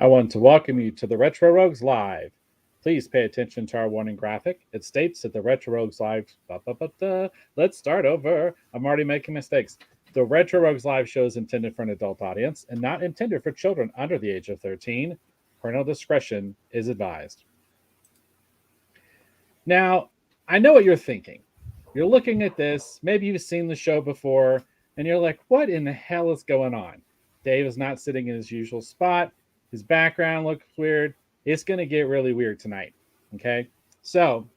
I want to welcome you to the Retro Rogues Live. Please pay attention to our warning graphic. It states that the Retro Rogues Live. Let's start over. I'm already making mistakes. The Retro Rogues Live show is intended for an adult audience and not intended for children under the age of 13. Parental discretion is advised. Now, I know what you're thinking. You're looking at this, maybe you've seen the show before, and you're like, what in the hell is going on? Dave is not sitting in his usual spot. His background looks weird. It's going to get really weird tonight. Okay? So,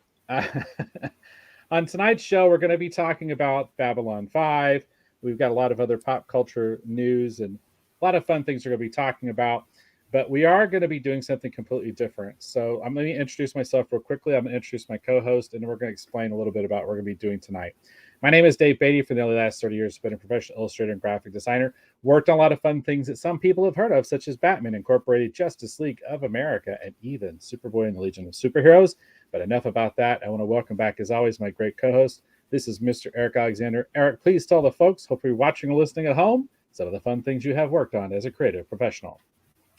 on tonight's show, we're going to be talking about Babylon 5. We've got a lot of other pop culture news and a lot of fun things we're going to be talking about. But we are going to be doing something completely different. So I'm going to introduce myself real quickly. I'm going to introduce my co-host, and then we're going to explain a little bit about what we're going to be doing tonight. My name is Dave Beatty. For nearly the last 30 years, I've been a professional illustrator and graphic designer. Worked on a lot of fun things that some people have heard of, such as Batman Incorporated, Justice League of America, and even Superboy and the Legion of Superheroes. But enough about that. I want to welcome back, as always, my great co-host. This is Mr. Eric Alexander. Eric, please tell the folks, hopefully watching or listening at home, some of the fun things you have worked on as a creative professional.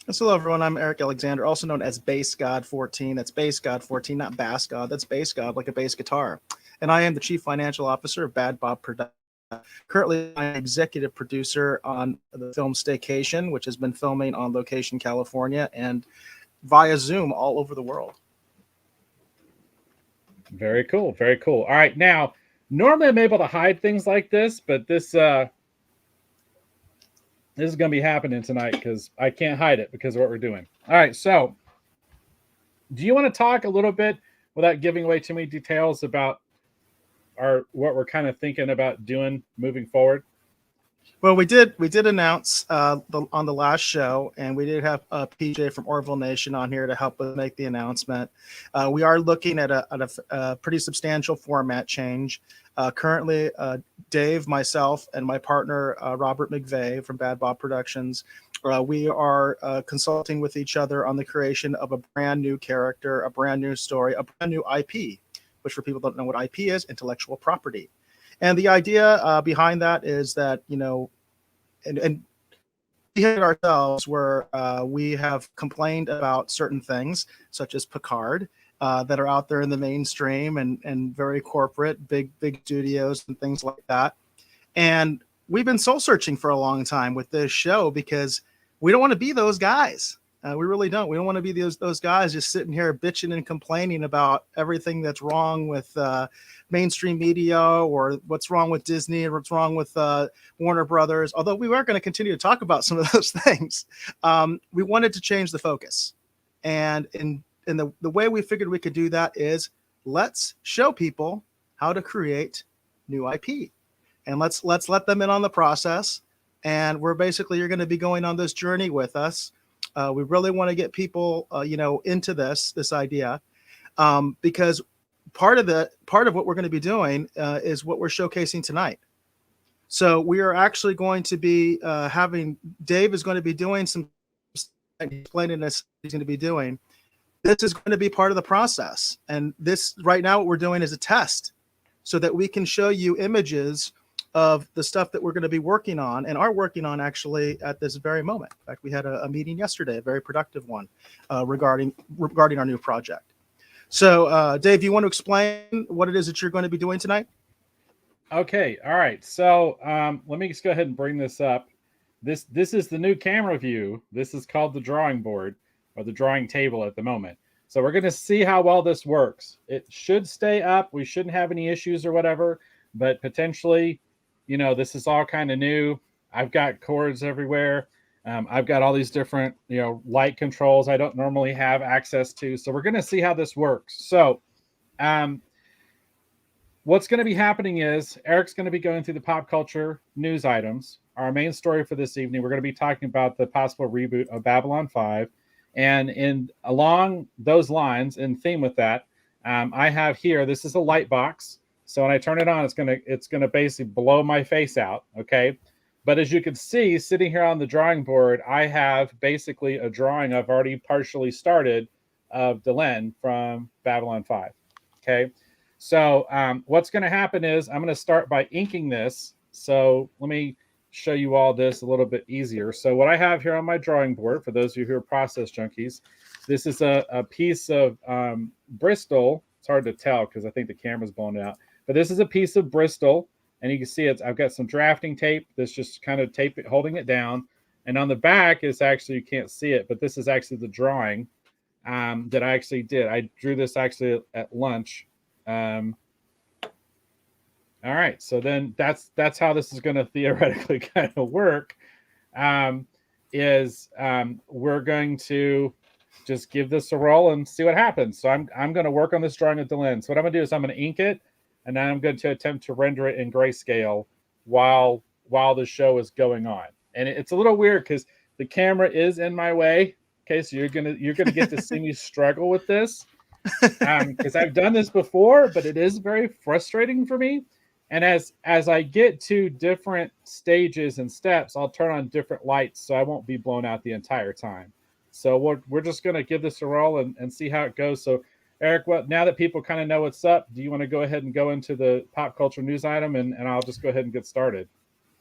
Hello, everyone. I'm Eric Alexander, also known as Bass God 14. That's Bass God 14, not Bass God. That's Bass God, like a bass guitar. And I am the Chief Financial Officer of Bad Bob Productions. Currently, I'm executive producer on the film Staycation, which has been filming on location California and via Zoom all over the world. Very cool. Very cool. All right. Now, normally I'm able to hide things like this, but this is going to be happening tonight because I can't hide it because of what we're doing. All right. So, do you want to talk a little bit without giving away too many details about what we're kind of thinking about doing moving forward? Well, we did announce on the last show, and we did have PJ from Orville Nation on here to help us make the announcement. We are looking at a pretty substantial format change. Currently, Dave, myself, and my partner, Robert McVeigh from Bad Bob Productions, we are consulting with each other on the creation of a brand new character, a brand new story, a brand new IP, which for people who don't know what IP is, intellectual property. And the idea behind that is that, and we hit ourselves where we have complained about certain things, such as Picard, that are out there in the mainstream and very corporate, big studios and things like that. And we've been soul searching for a long time with this show because we don't want to be those guys. We really don't. We don't want to be those guys just sitting here bitching and complaining about everything that's wrong with mainstream media or what's wrong with Disney or what's wrong with Warner Brothers. Although we are going to continue to talk about some of those things, we wanted to change the focus. And the way we figured we could do that is let's show people how to create new IP. And let's let them in on the process. And you're going to be going on this journey with us. We really want to get people, into this idea, because part of what we're going to be doing is what we're showcasing tonight. So we are actually going to be Dave is going to be doing some explaining this. He's going to be doing. This is going to be part of the process, and this right now what we're doing is a test, so that we can show you images of the stuff that we're going to be working on and are working on actually at this very moment. In fact, we had a meeting yesterday, a very productive one, regarding our new project. So, Dave, you want to explain what it is that you're going to be doing tonight? Okay. All right. So let me just go ahead and bring this up. This is the new camera view. This is called the drawing board or the drawing table at the moment. So we're going to see how well this works. It should stay up. We shouldn't have any issues or whatever, but potentially, this is all kind of new. I've got cords everywhere. I've got all these different, light controls I don't normally have access to. So we're going to see how this works. So what's going to be happening is Eric's going to be going through the pop culture news items. Our main story for this evening, we're going to be talking about the possible reboot of Babylon 5. And along those lines, in theme with that, I have here, this is a light box. So when I turn it on, it's gonna basically blow my face out, okay? But as you can see, sitting here on the drawing board, I have basically a drawing I've already partially started of Delenn from Babylon 5, okay? So what's gonna happen is I'm gonna start by inking this. So let me show you all this a little bit easier. So what I have here on my drawing board, for those of you who are process junkies, this is a piece of Bristol. It's hard to tell because I think the camera's blown out. But this is a piece of Bristol, and you can see I've got some drafting tape that's just kind of holding it down. And on the back is actually, you can't see it, but this is actually the drawing that I actually did. I drew this actually at lunch. All right, so then that's how this is going to theoretically kind of work. We're going to just give this a roll and see what happens. So I'm going to work on this drawing at the lens. So what I'm going to do is I'm going to ink it, and then I'm going to attempt to render it in grayscale while the show is going on. And it's a little weird because the camera is in my way. Okay, so you're gonna get to see me struggle with this because I've done this before, but it is very frustrating for me. And as I get to different stages and steps, I'll turn on different lights so I won't be blown out the entire time. So we're just going to give this a roll and see how it goes. So Eric, now that people kind of know what's up, do you want to go ahead and go into the pop culture news item, and I'll just go ahead and get started?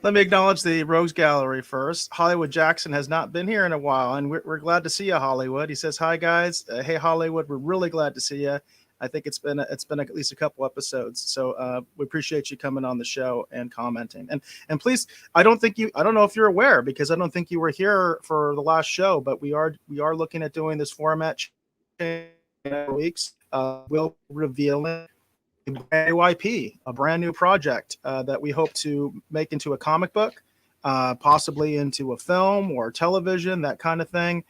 Let me acknowledge the Rogues Gallery first. Hollywood Jackson has not been here in a while, and we're glad to see you, Hollywood. He says, "Hi guys, hey Hollywood, we're really glad to see you. I think it's been at least a couple episodes, so we appreciate you coming on the show and commenting. And please, I don't know if you're aware, because I don't think you were here for the last show, but we are looking at doing this format change in weeks. We'll reveal it. A brand new IP, a brand new project that we hope to make into a comic book, possibly into a film or television, that kind of thing.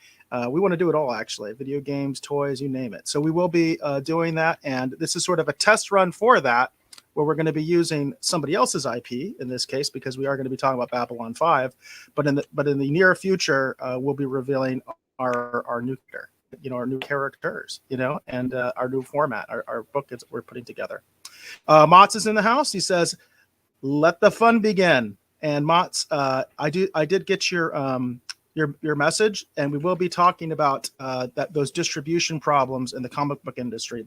We want to do it all, actually. Video games, toys, you name it. So we will be doing that. And this is sort of a test run for that, where we're going to be using somebody else's IP in this case, because we are going to be talking about Babylon 5. But in the near future, we'll be revealing our new character, our new characters, and our new format, our book that we're putting together. Mott's is in the house. He says, "Let the fun begin." And Mott's, I did get your message, and we will be talking about those distribution problems in the comic book industry,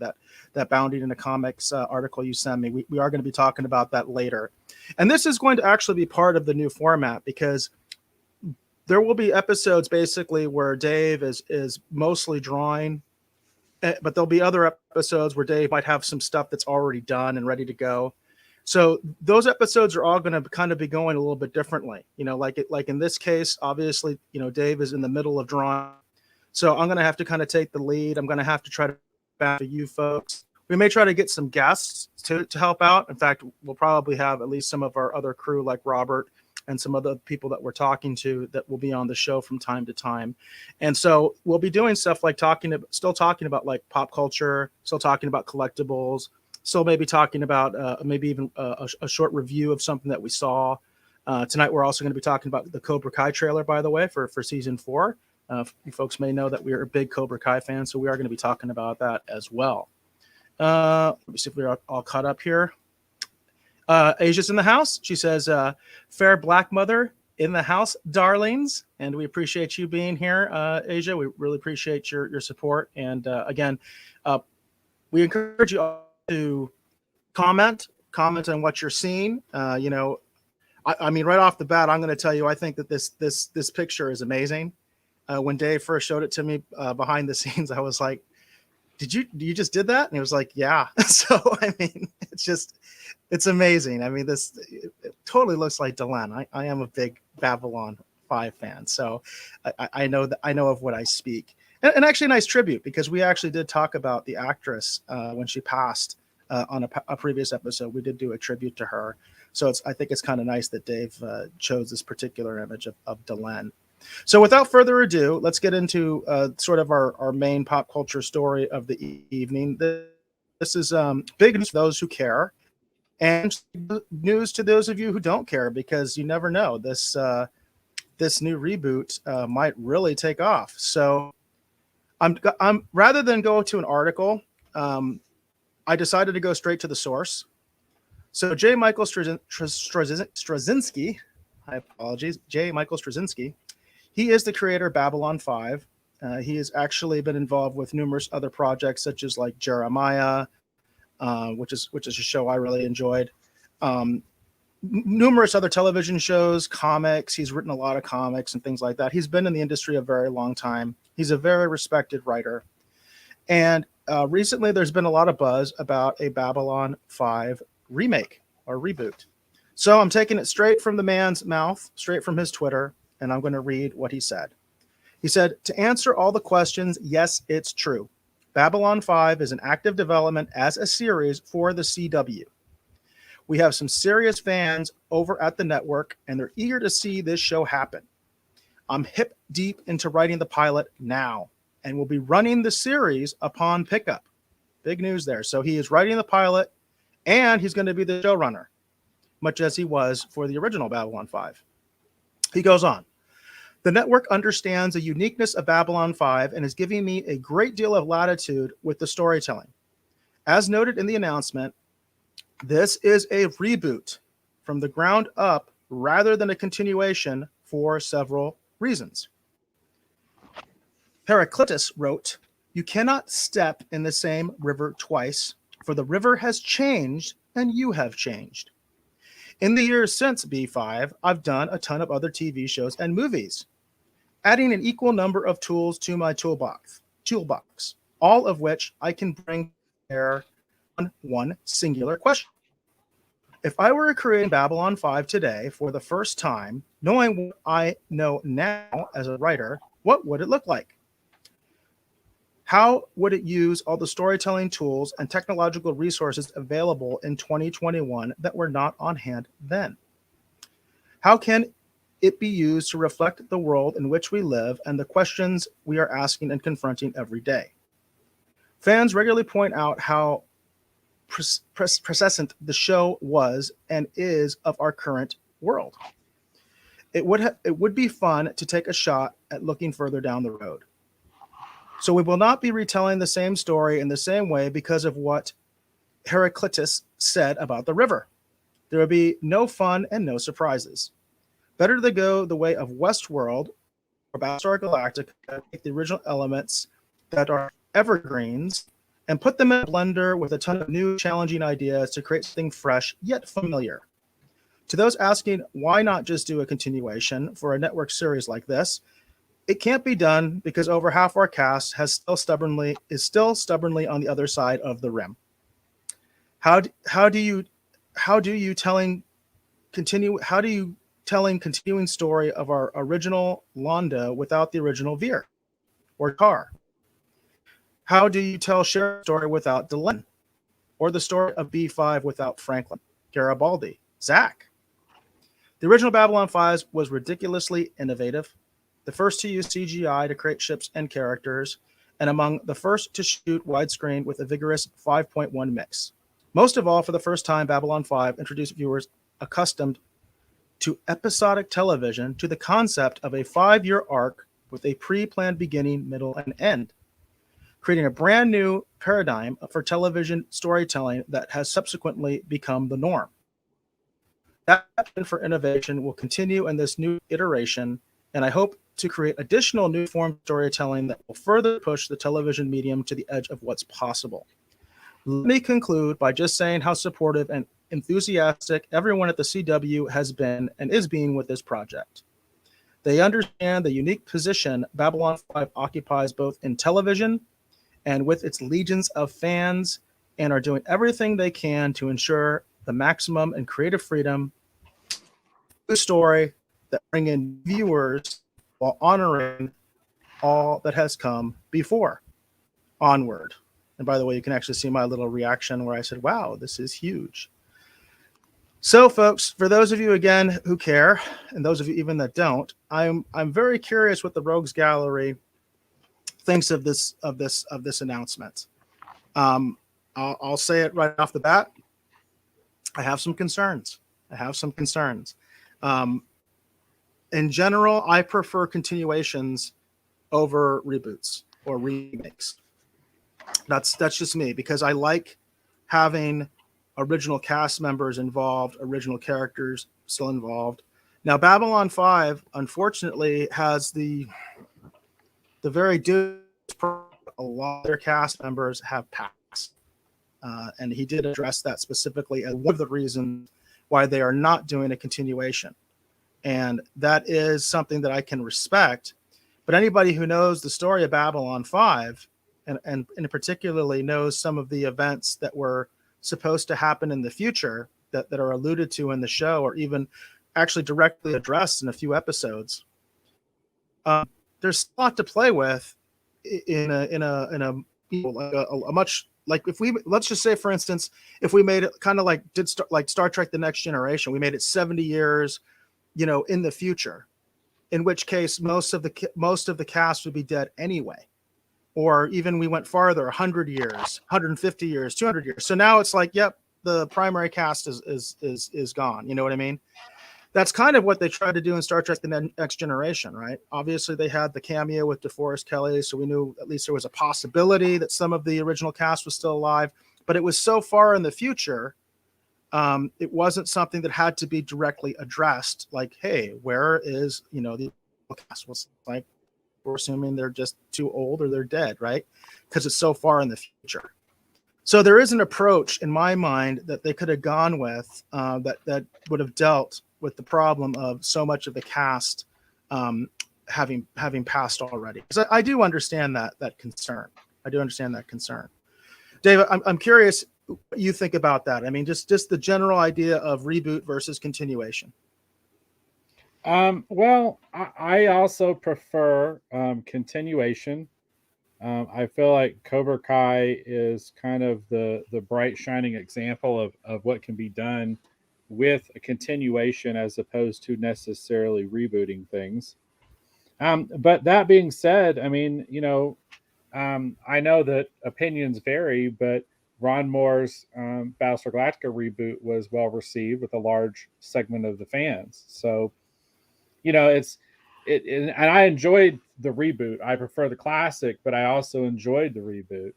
that Bounding into Comics article you sent me. We are going to be talking about that later. And this is going to actually be part of the new format, because there will be episodes basically where Dave is mostly drawing, but there'll be other episodes where Dave might have some stuff that's already done and ready to go. So those episodes are all going to kind of be going a little bit differently, like in this case, obviously, Dave is in the middle of drawing. So I'm going to have to kind of take the lead. I'm going to have to try to back to you folks. We may try to get some guests to help out. In fact, we'll probably have at least some of our other crew, like Robert and some other people that we're talking to, that will be on the show from time to time. And so we'll be doing stuff like still talking about like pop culture, still talking about collectibles, still maybe talking about maybe even a short review of something that we saw. Tonight, we're also going to be talking about the Cobra Kai trailer, by the way, for season 4. You folks may know that we are a big Cobra Kai fan, so we are going to be talking about that as well. Let me see if we're all caught up here. Asia's in the house. She says, "Fair Black Mother in the house, darlings." And we appreciate you being here, Asia. We really appreciate your support. And again, we encourage you all to comment on what you're seeing. I mean, right off the bat, I'm going to tell you, I think that this picture is amazing. When Dave first showed it to me behind the scenes, I was like, you just did that? And he was like, yeah. So, I mean, it's amazing. I mean, it totally looks like Delenn. I am a big Babylon 5 fan. So I know of what I speak. And actually a nice tribute, because we actually did talk about the actress when she passed on a previous episode. We did do a tribute to her. So I think it's kind of nice that Dave chose this particular image of Delenn. So without further ado, let's get into sort of our main pop culture story of the evening. This is big news for those who care, and news to those of you who don't care, because you never know. This new reboot might really take off. So I'm rather than go to an article, I decided to go straight to the source. So J. Michael Strozinski, my apologies, J. Michael Strozinski, he is the creator of Babylon 5. He has actually been involved with numerous other projects, such as like Jeremiah, which is a show I really enjoyed. numerous other television shows, comics. He's written a lot of comics and things like that. He's been in the industry a very long time. He's a very respected writer. And recently there's been a lot of buzz about a Babylon 5 remake or reboot. So I'm taking it straight from the man's mouth, straight from his Twitter, and I'm going to read what he said. He said, to answer all the questions, yes, it's true. Babylon 5 is in active development as a series for the CW. We have some serious fans over at the network, and they're eager to see this show happen. I'm hip deep into writing the pilot now, and will be running the series upon pickup. Big news there. So he is writing the pilot, and he's going to be the showrunner, much as he was for the original Babylon 5. He goes on. The network understands the uniqueness of Babylon 5 and is giving me a great deal of latitude with the storytelling. As noted in the announcement, this is a reboot from the ground up rather than a continuation for several reasons. Heraclitus wrote, you cannot step in the same river twice, for the river has changed and you have changed. In the years since B5, I've done a ton of other TV shows and movies, adding an equal number of tools to my toolbox, all of which I can bring there on one singular question. If I were creating Babylon 5 today for the first time, knowing what I know now as a writer, what would it look like? How would it use all the storytelling tools and technological resources available in 2021 that were not on hand then? How can it be used to reflect the world in which we live and the questions we are asking and confronting every day? Fans regularly point out how prescient the show was and is of our current world. It would be fun to take a shot at looking further down the road. So we will not be retelling the same story in the same way because of what Heraclitus said about the river. There will be no fun and no surprises. Better to go the way of Westworld or Battlestar Galactica, take the original elements that are evergreens and put them in a blender with a ton of new challenging ideas to create something fresh yet familiar. To those asking why not just do a continuation for a network series like this, it can't be done because over half our cast is still stubbornly on the other side of the rim. How do you telling continuing story of our original Londo without the original Veer or Tar? How do you tell Cher's story without Delenn? Or the story of B5 without Franklin, Garibaldi, Zach? The original Babylon 5 was ridiculously innovative, the first to use CGI to create ships and characters, and among the first to shoot widescreen with a vigorous 5.1 mix. Most of all, for the first time, Babylon 5 introduced viewers accustomed to episodic television to the concept of a 5-year arc with a pre-planned beginning, middle, and end, creating a brand new paradigm for television storytelling that has subsequently become the norm. That trend for innovation will continue in this new iteration, and I hope to create additional new form of storytelling that will further push the television medium to the edge of what's possible. Let me conclude by just saying how supportive and enthusiastic everyone at the CW has been and is being with this project. They understand the unique position Babylon 5 occupies both in television and with its legions of fans, and are doing everything they can to ensure the maximum and creative freedom the story that bring in viewers while honoring all that has come before. Onward. And by the way, you can actually see my little reaction where I said, wow, this is huge. So folks, for those of you again who care, and those of you even that don't, I'm very curious what the Rogues Gallery thinks of this announcement. I'll say it right off the bat. I have some concerns. In general, I prefer continuations over reboots or remakes. That's just me, because I like having original cast members involved, original characters still involved. Now, Babylon 5, unfortunately, has the very a lot of their cast members have passed. And he did address that specifically as one of the reasons why they are not doing a continuation. And that is something that I can respect. But anybody who knows the story of Babylon 5 and particularly knows some of the events that were supposed to happen in the future that are alluded to in the show, or even actually directly addressed in a few episodes, there's a lot to play with in a like a much, like, if we, let's just say, for instance, if we made it kind of like like Star Trek The Next Generation, we made it 70 years, in the future, in which case most of the cast would be dead anyway. Or even we went farther, 100 years, 150 years, 200 years. So now it's like, yep, the primary cast is gone. You know what I mean? That's kind of what they tried to do in Star Trek The Next Generation, right? Obviously, they had the cameo with DeForest Kelley, so we knew at least there was a possibility that some of the original cast was still alive. But it was so far in the future, it wasn't something that had to be directly addressed. Like, hey, where is, the cast? Was like, we're assuming they're just too old or they're dead, right? Because it's so far in the future. So there is an approach in my mind that they could have gone with that would have dealt with the problem of so much of the cast having passed already. Because I do understand that concern. I do understand that concern. David, I'm curious what you think about that. I mean, just the general idea of reboot versus continuation. Well, I also prefer continuation. I feel like Cobra Kai is kind of the bright shining example of what can be done with a continuation as opposed to necessarily rebooting things. But that being said, I mean, I know that opinions vary, but Ron Moore's Battlestar Galactica reboot was well received with a large segment of the fans. So, and I enjoyed the reboot. I prefer the classic, but I also enjoyed the reboot.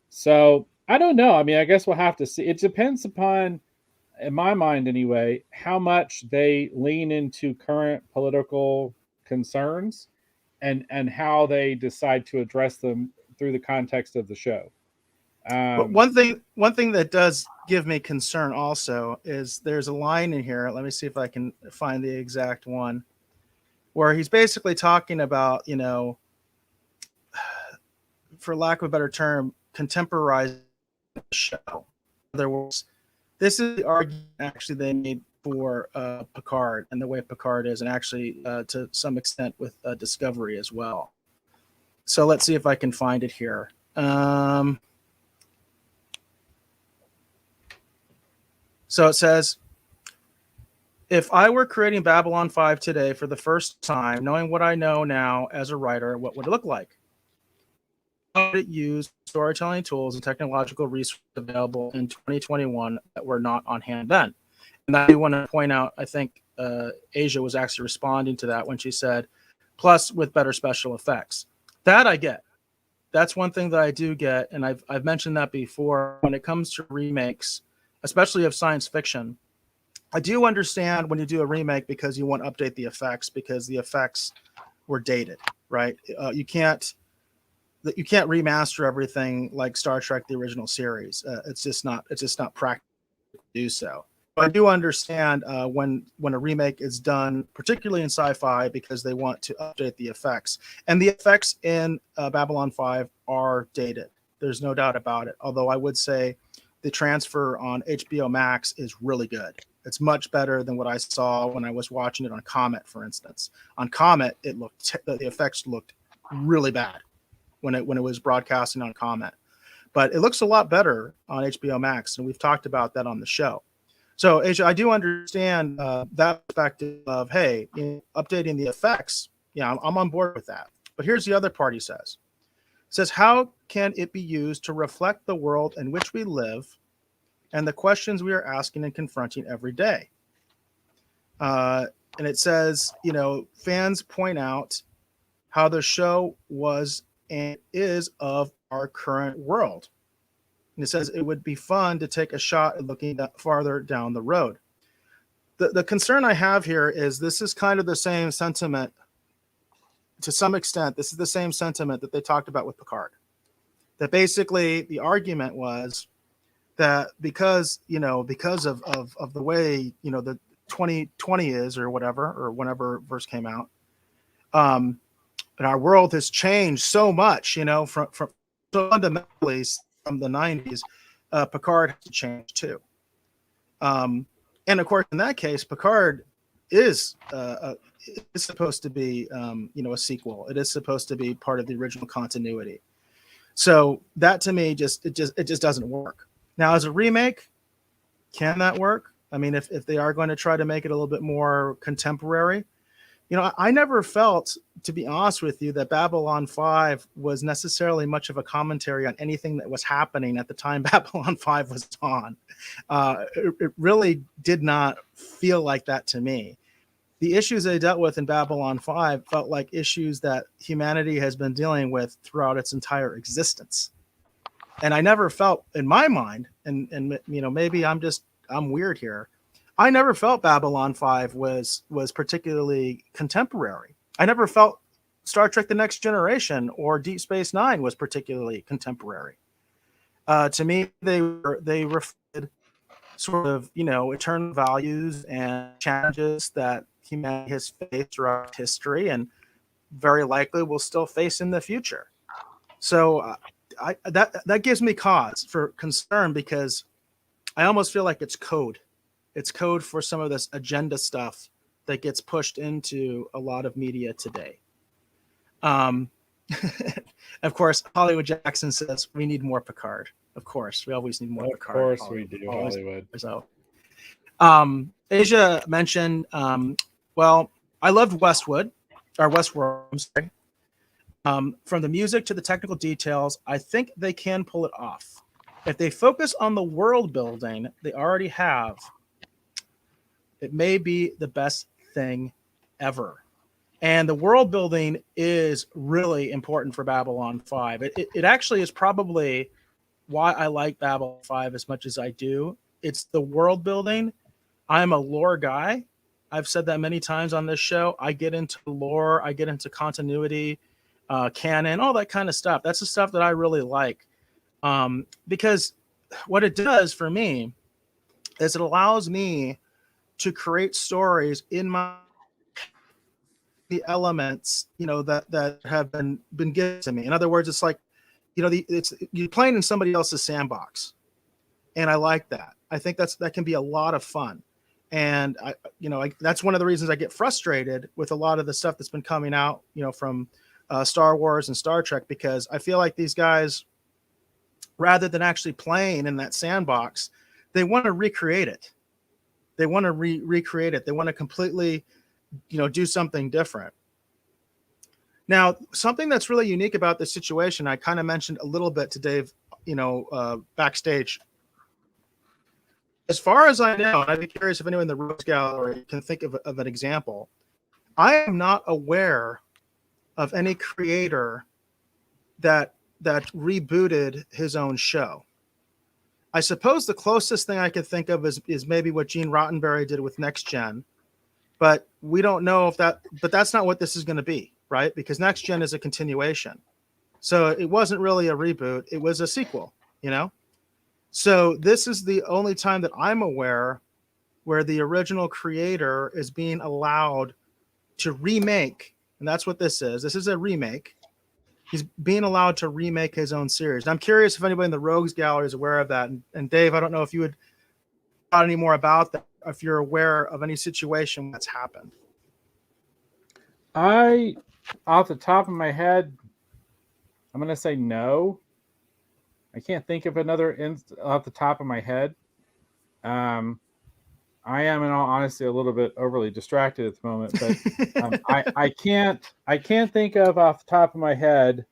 So I don't know. I mean, I guess we'll have to see. It depends upon, in my mind anyway, how much they lean into current political concerns and how they decide to address them through the context of the show. But one thing that does give me concern also is there's a line in here. Let me see if I can find the exact one where he's basically talking about, for lack of a better term, contemporizing the show. In other words, this is the argument actually they made for Picard and the way Picard is, and actually to some extent with Discovery as well. So let's see if I can find it here. So it says, if I were creating Babylon 5 today for the first time, knowing what I know now as a writer, what would it look like? How would it use storytelling tools and technological resources available in 2021 that were not on hand then? And I do want to point out, I think Asia was actually responding to that when she said, plus with better special effects. That I get. That's one thing that I do get, and I've mentioned that before. When it comes to remakes, especially of science fiction, I do understand when you do a remake because you want to update the effects because the effects were dated, right? You can't remaster everything like Star Trek the original series. It's just not practical to do so. But I do understand when a remake is done, particularly in sci-fi, because they want to update the effects. And the effects in Babylon 5 are dated. There's no doubt about it. Although I would say the transfer on HBO Max is really good. It's much better than what I saw when I was watching it on Comet, for instance. On Comet, the effects looked really bad when it was broadcasting on Comet. But it looks a lot better on HBO Max, and we've talked about that on the show. So, Asia, I do understand that perspective of, hey, updating the effects. Yeah, I'm on board with that. But here's the other part he says. It says, how can it be used to reflect the world in which we live and the questions we are asking and confronting every day? And it says, fans point out how the show was and is of our current world. And it says it would be fun to take a shot at looking farther down the road. The concern I have here is this is kind of the same sentiment to some extent. This is the same sentiment that they talked about with Picard. That basically the argument was that because of the way the 2020 is or whatever or whenever verse came out, and our world has changed so much, from so fundamentally from the 90s. Picard has to change too. And of course, in that case, Picard is supposed to be, a sequel. It is supposed to be part of the original continuity. So that to me just doesn't work. Now, as a remake, can that work? I mean, if they are going to try to make it a little bit more contemporary, I never felt, to be honest with you, that Babylon 5 was necessarily much of a commentary on anything that was happening at the time Babylon 5 was on. It really did not feel like that to me. The issues they dealt with in Babylon 5 felt like issues that humanity has been dealing with throughout its entire existence. And I never felt, in my mind, and maybe I'm weird here, I never felt Babylon 5 was particularly contemporary. I never felt Star Trek The Next Generation or Deep Space Nine was particularly contemporary. To me, they reflected sort of, eternal values and challenges that humanity has faced throughout history and very likely will still face in the future. So that gives me cause for concern, because I almost feel like it's code. It's code for some of this agenda stuff that gets pushed into a lot of media today. Of course, Hollywood Jackson says we need more Picard. Of course, we always need more Picard. Of course we do, Hollywood. So, Asia mentioned, well, I loved Westworld. I'm sorry. From the music to the technical details, I think they can pull it off. If they focus on the world building they already have, it may be the best thing ever. And the world building is really important for Babylon 5. It actually is probably why I like Babylon 5 as much as I do. It's the world building. I'm a lore guy. I've said that many times on this show. I get into lore. I get into continuity, canon, all that kind of stuff. That's the stuff that I really like. Because what it does for me is it allows me to create stories in the elements, that have been given to me. In other words, it's like, you're playing in somebody else's sandbox, and I like that. I think that can be a lot of fun, and that's one of the reasons I get frustrated with a lot of the stuff that's been coming out, from Star Wars and Star Trek, because I feel like these guys, rather than actually playing in that sandbox, they want to recreate it. They want to recreate it. They want to completely, do something different. Now, something that's really unique about this situation, I kind of mentioned a little bit to Dave, backstage. As far as I know, and I'd be curious if anyone in the Rose Gallery can think of an example, I am not aware of any creator that rebooted his own show. I suppose the closest thing I could think of is maybe what Gene Roddenberry did with Next Gen, but we don't know if but that's not what this is going to be, right? Because Next Gen is a continuation. So it wasn't really a reboot. It was a sequel, So this is the only time that I'm aware where the original creator is being allowed to remake. And that's what this is. This is a remake. He's being allowed to remake his own series. I'm curious if anybody in the Rogues Gallery is aware of that. And Dave, I don't know if you would thought any more about that, if you're aware of any situation that's happened. Off the top of my head, I'm going to say no. I can't think of another off the top of my head. I am, in all honesty, a little bit overly distracted at the moment, but I can't think of off the top of my head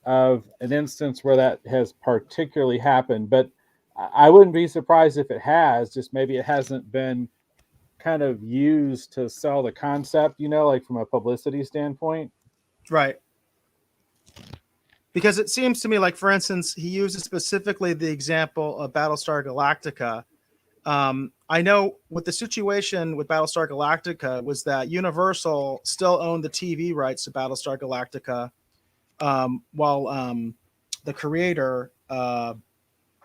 of an instance where that has particularly happened. But I wouldn't be surprised if it has. Just maybe it hasn't been kind of used to sell the concept, like from a publicity standpoint. Right. Because it seems to me like, for instance, he uses specifically the example of Battlestar Galactica. I know what the situation with Battlestar Galactica was that Universal still owned the TV rights to Battlestar Galactica, while the creator,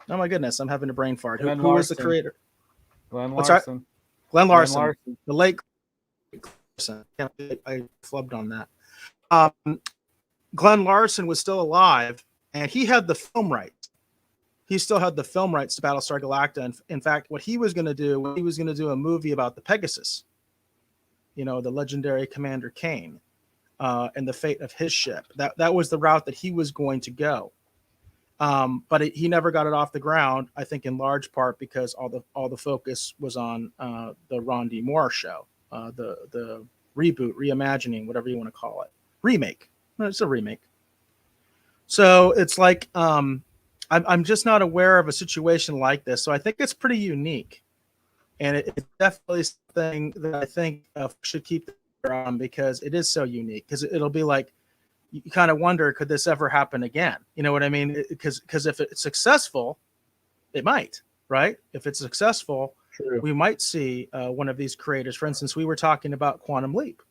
Oh my goodness, I'm having a brain fart. Glenn Who is the Larson. creator? Glenn What's that? Larson. Glenn Glenn Larson, Larson. the late Larson. Yeah, I flubbed on that. Glenn Larson was still alive, and he had the film rights. He still had the film rights to Battlestar Galactica. And in fact, what he was going to do, he was going to do a movie about the Pegasus, the legendary Commander Kane, and the fate of his ship. That was the route that he was going to go. But he never got it off the ground, I think in large part because all the focus was on the Ron D. Moore show, the reboot, reimagining, whatever you want to call it. Remake. No, it's a remake. So it's like I'm just not aware of a situation like this. So I think it's pretty unique. And it's definitely something that I think should keep on because it is so unique. Because it'll be like, you kind of wonder, could this ever happen again? You know what I mean? Because if it's successful, it might, right? If it's successful, True. we might see one of these creators. For instance, we were talking about Quantum Leap.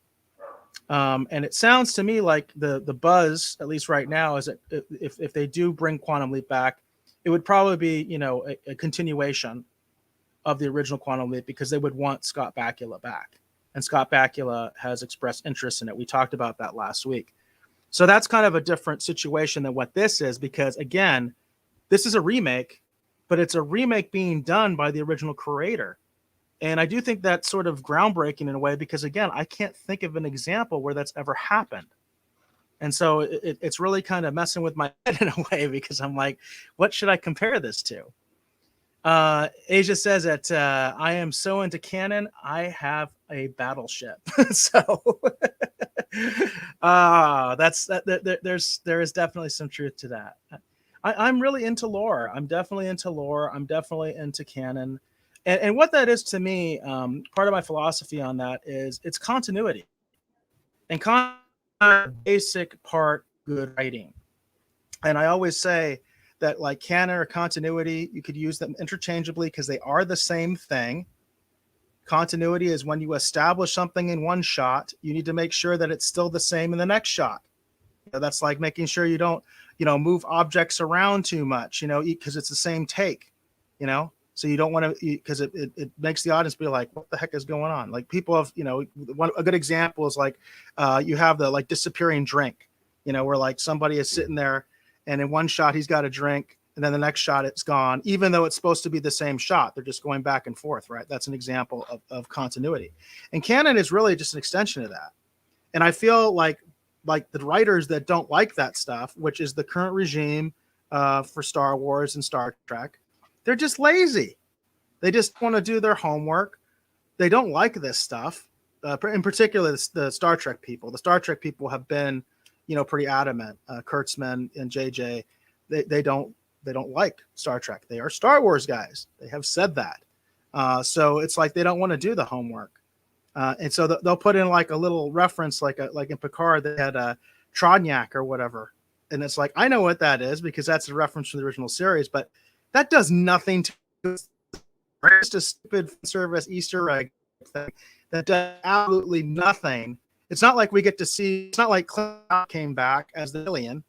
And it sounds to me like the buzz, at least right now, is that if they do bring Quantum Leap back, it would probably be, a continuation of the original Quantum Leap because they would want Scott Bakula back. And Scott Bakula has expressed interest in it. We talked about that last week. So that's kind of a different situation than what this is because, again, this is a remake, but it's a remake being done by the original creator. And I do think that's sort of groundbreaking in a way because, again, I can't think of an example where that's ever happened. And so it's really kind of messing with my head in a way because I'm like, what should I compare this to? Asia says that I am so into canon, I have a battleship. So there is definitely some truth to that. I'm really into lore. I'm definitely into lore. I'm definitely into canon. And what that is to me, part of my philosophy on that is it's continuity. And basic part good writing. And I always say that like canon or continuity, you could use them interchangeably because they are the same thing. Continuity is when you establish something in one shot, you need to make sure that it's still the same in the next shot. That's like making sure you don't, move objects around too much, because it's the same take, so you don't want to, because it makes the audience be like, what the heck is going on? Like people have, a good example is like you have the like disappearing drink, where like somebody is sitting there and in one shot he's got a drink and then the next shot it's gone, even though it's supposed to be the same shot. They're just going back and forth, right? That's an example of continuity. And canon is really just an extension of that. And I feel like the writers that don't like that stuff, which is the current regime for Star Wars and Star Trek, they're just lazy. They just want to do their homework. They don't like this stuff. In particular, the Star Trek people. The Star Trek people have been, pretty adamant. Kurtzman and JJ, they don't like Star Trek. They are Star Wars guys. They have said that. So it's like they don't want to do the homework. And so they'll put in like a little reference, like in Picard, they had a Trodnyak or whatever. And it's like, I know what that is because that's a reference from the original series, but that does nothing to it's just a stupid service Easter egg thing that does absolutely nothing. It's not like we get to see, it's not like Clint came back as the alien.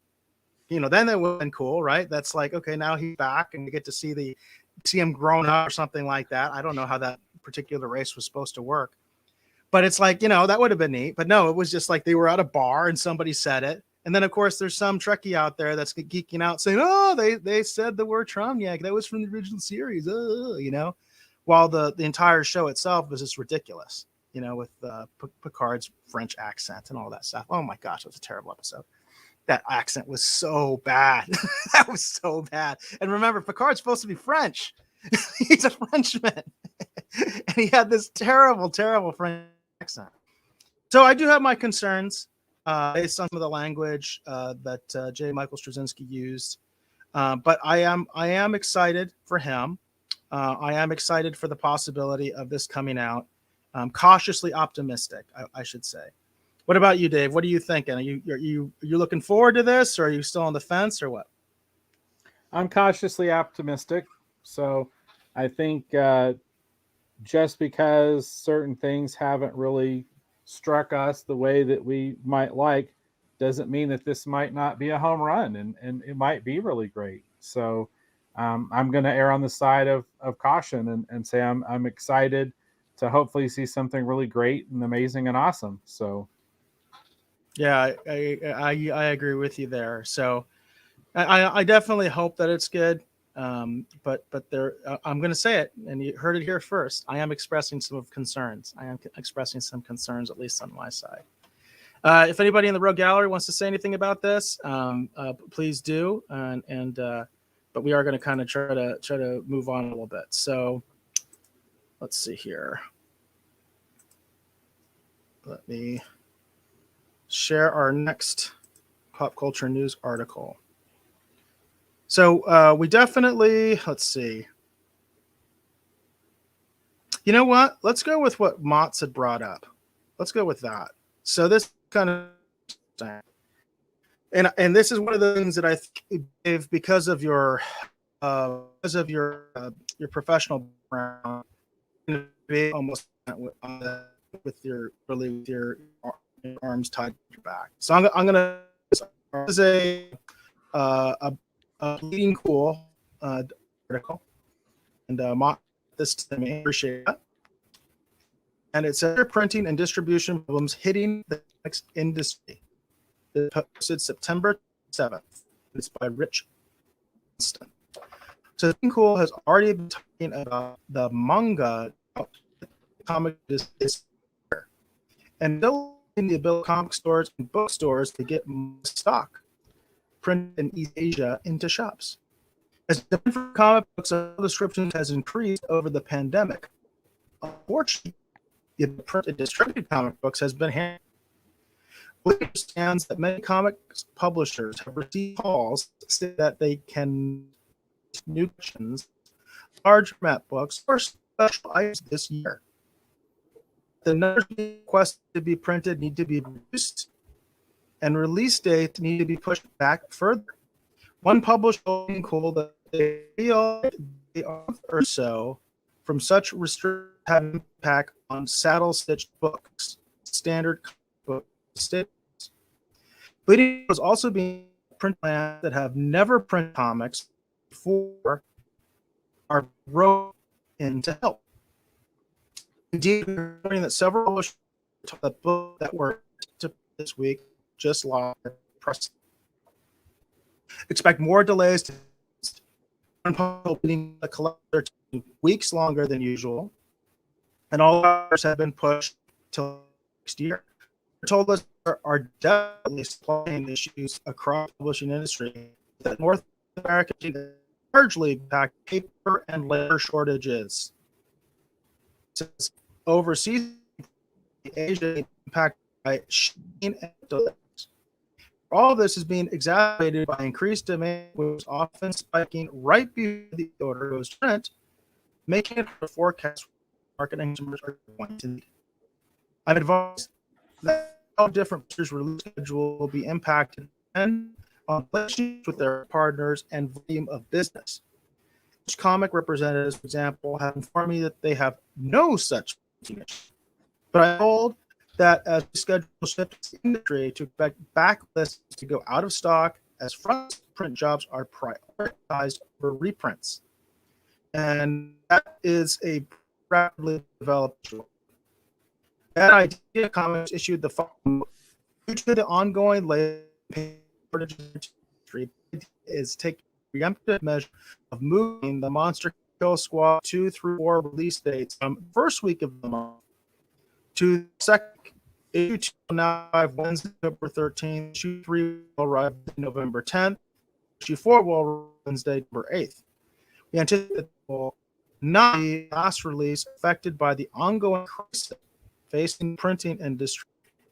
Then that would have been cool, right? That's like, okay, now he's back and you get to see him grown up or something like that. I don't know how that particular race was supposed to work. But it's like, that would have been neat. But no, it was just like they were at a bar and somebody said it. And then, of course, there's some Trekkie out there that's geeking out saying, oh, they said the word Trodnyak. That was from the original series, while the entire show itself was just ridiculous, with Picard's French accent and all that stuff. Oh, my gosh, it was a terrible episode. That accent was so bad. That was so bad. And remember, Picard's supposed to be French. He's a Frenchman. And he had this terrible, terrible French accent. So I do have my concerns based on some of the language that J. Michael Strozinski used. But I am excited for him. I am excited for the possibility of this coming out. I'm cautiously optimistic, I should say. What about you, Dave? What are you thinking? Are you looking forward to this, or are you still on the fence, or what? I'm cautiously optimistic. So I think just because certain things haven't really struck us the way that we might like doesn't mean that this might not be a home run, and it might be really great. So I'm going to err on the side of caution and say I'm excited to hopefully see something really great and amazing and awesome. So Yeah, I agree with you there. So I definitely hope that it's good. But there, I'm going to say it, and you heard it here first. I am expressing some concerns. I am expressing some concerns, at least on my side. If anybody in the Rogue Gallery wants to say anything about this, please do. But we are going to kind of try to move on a little bit. So let's see here. Let me share our next pop culture news article. So we definitely, let's see. You know what? Let's go with what Mott's had brought up. Let's go with that. So this kind of, and this is one of the things that I think, Dave, because of your professional background, almost with your arms tied to your back. So I'm gonna. This is a bleeding cool article, and Mott this to me. Appreciate that. And it says printing and distribution problems hitting the comics industry. It posted September 7th. It's by Rich Johnston. So Cool has already been talking about the manga comic this year, and building the ability of comic stores and bookstores to get stock printed in East Asia into shops. As demand for comic books and descriptions has increased over the pandemic, unfortunately, the print and distributed comic books has been handled. It understands that many comics publishers have received calls saying that they can new editions, large format books, or special items this year. The numbers requested to be printed need to be reduced, and release dates need to be pushed back further. One publisher told Cool that they feel they are or so from such restrictions have an impact on saddle stitched books, standard book stitches. Bleeding was also being printed that have never printed comics before are wrote in to help. Indeed, we're learning that several publishers the book that were to this week just lost press. Expect more delays to bleeding the collector weeks longer than usual, and all others have been pushed till next year. They told us there are definitely supply chain issues across the publishing industry that North America largely impact paper and labor shortages. Since overseas, Asia impacted by shipping and delays. All of this is being exacerbated by increased demand, which is often spiking right before the order goes print, making it hard to forecast marketing consumers are going to need. I've advised that all different publishers' release schedule will be impacted and on relationships with their partners and volume of business. Each comic representatives, for example, have informed me that they have no such issue. But I'm told that as we schedule shifts in the industry to expect backlists to go out of stock as front print jobs are prioritized over reprints. And that is a rapidly developed tool. That idea Comics issued the following: due to the ongoing labor shortage, is taking preemptive measure of moving the Monster Kill Squad 2 through 4 release dates from first week of the month to second. Issue 2 will now arrive Wednesday, November 13th. Issue 3 will arrive November 10th. Issue 4 will arrive Wednesday, November 8th. We anticipate that will not be the last release affected by the ongoing crisis facing printing industry,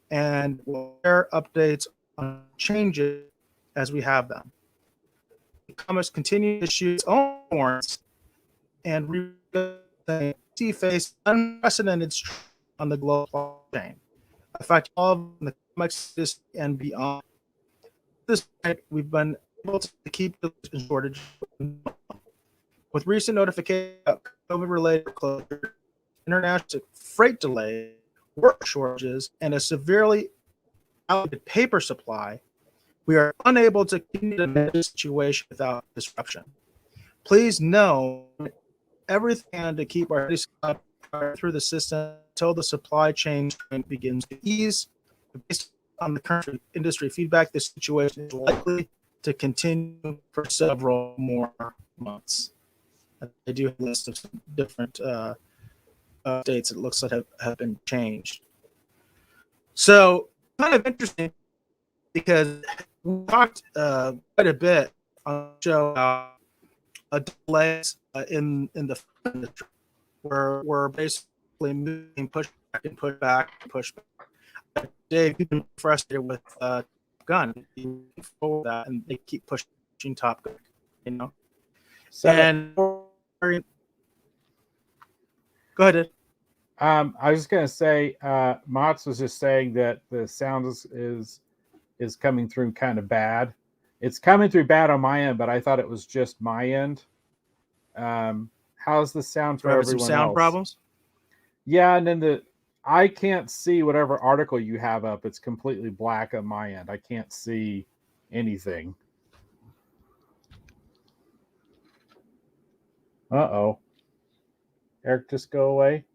and we'll share updates on changes as we have them. Comics continue to issue its own warrants and face unprecedented stress on the global chain, affecting all of the comics industry and beyond. At this point, we've been able to keep the shortage with recent notification of COVID-related closure, international freight delays, work shortages, and a severely outdated paper supply. We are unable to continue to manage the situation without disruption. Please know everything to keep our supply through the system until the supply chain begins to ease. Based on the current industry feedback, this situation is likely to continue for several more months. I do have a list of some different dates it looks like have been changed. So kind of interesting because we talked quite a bit on the show about delays in the industry where we're basically moving push back and push back and push back. Dave, you've been frustrated with Gun. You forward that and they keep pushing Top Gun, you know. So, And go ahead. I was just gonna say, Mats was just saying that the sound is coming through kind of bad. It's coming through bad on my end, but I thought it was just my end. How's the sound for We're having everyone some sound else? problems. Yeah, and then I can't see whatever article you have up. It's completely black on my end. I can't see anything. Uh-oh. Eric, just go away.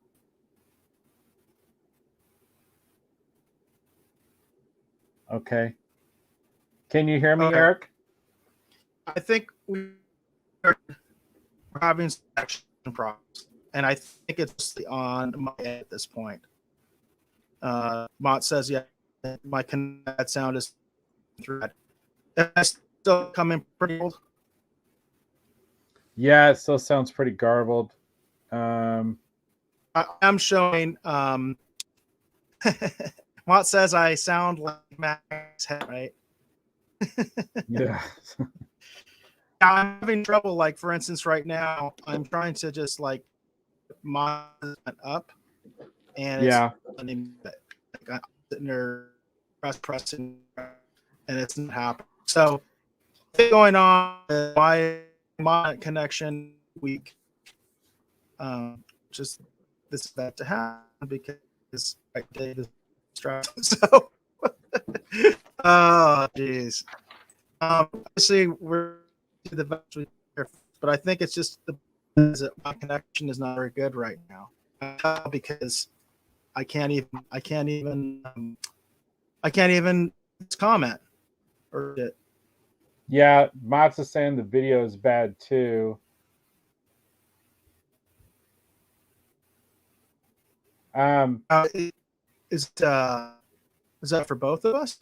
Okay. Can you hear me, Okay. Eric? I think we're having some action problems, and I think it's on my end at this point. Mott says, yeah, my connect sound is through that. It's still coming pretty old. Yeah, it still sounds pretty garbled. I'm showing. Mott says I sound like Max Head, right? Yeah. I'm having trouble. Like for instance, right now, I'm trying to just like mod up, and Yeah. like I'm sitting there pressing, and it's not happening. So what's going on my connection week. Just this that to happen because I did stressed. So oh jeez. Obviously we're to the best we can, but I think it's just my connection is not very good right now because I can't even comment or it. Yeah, Mats is saying the video is bad too. Is that for both of us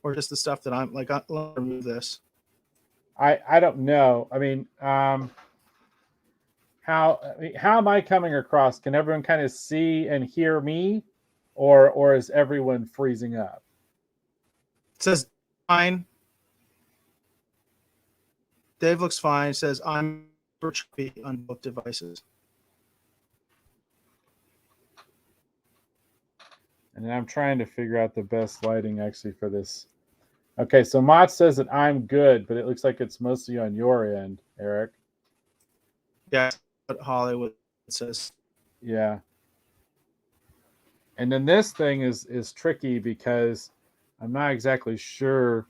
or just the stuff that I'm like? I'll remove this. I don't know. I mean, how am I coming across? Can everyone kind of see and hear me, or is everyone freezing up? It says fine. Dave looks fine. It says I'm choppy on both devices. And then I'm trying to figure out the best lighting actually for this. Okay, so Mott says that I'm good, but it looks like it's mostly on your end, Eric. Yeah, what Hollywood says. Yeah. And then this thing is tricky because I'm not exactly sure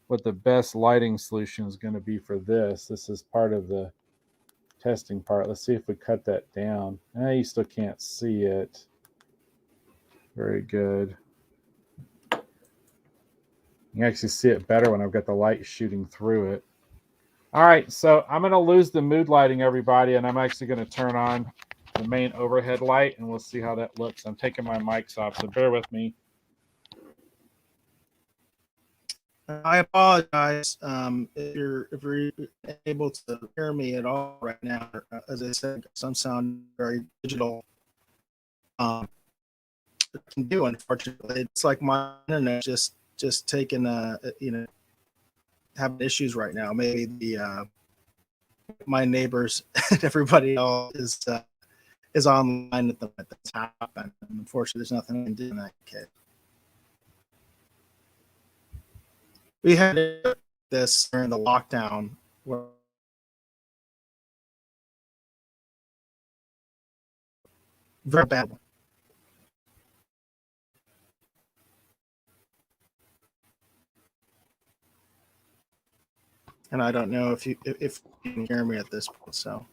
what the best lighting solution is going to be for this. This is part of the testing part. Let's see if we cut that down. You still can't see it. Very good. You can actually see it better when I've got the light shooting through it. All right, so I'm going to lose the mood lighting, everybody, and I'm actually going to turn on the main overhead light, and we'll see how that looks. I'm taking my mics off, so bear with me. I apologize if you're able to hear me at all right now. As I said, some sound very digital. It can do, unfortunately. It's like my internet just taking having issues right now. Maybe the my neighbors and everybody else is online at the moment. That's happened. And unfortunately, there's nothing I can do in that case. We had this during the lockdown where very bad one. and I don't know if you can hear me at this point. So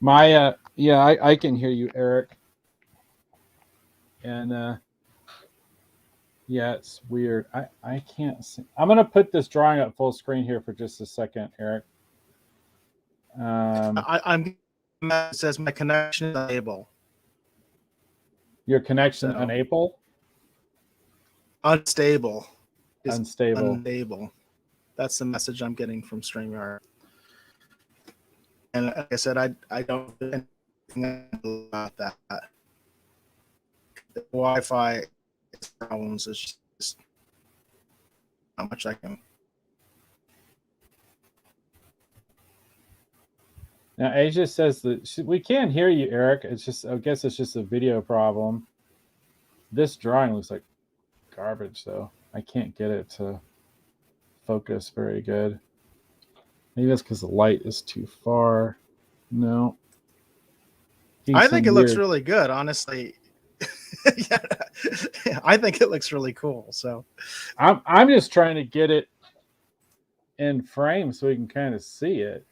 My yeah, I can hear you, Eric. And yeah, it's weird. I can't see. I'm gonna put this drawing up full screen here for just a second, Eric. I'm. It says my connection is unable. Your connection So unable? Unstable. Is Unstable. Unstable. That's the message I'm getting from StreamYard. And like I said, I don't know anything about that. The Wi-Fi problems is just how much I can. Now Asia says that we can hear you, Eric. It's just, I guess it's just a video problem. This drawing looks like garbage, though. I can't get it to focus very good. Maybe that's because the light is too far. No. I think it looks really good, honestly. Yeah, I think it looks really cool. So I'm just trying to get it in frame so we can kind of see it.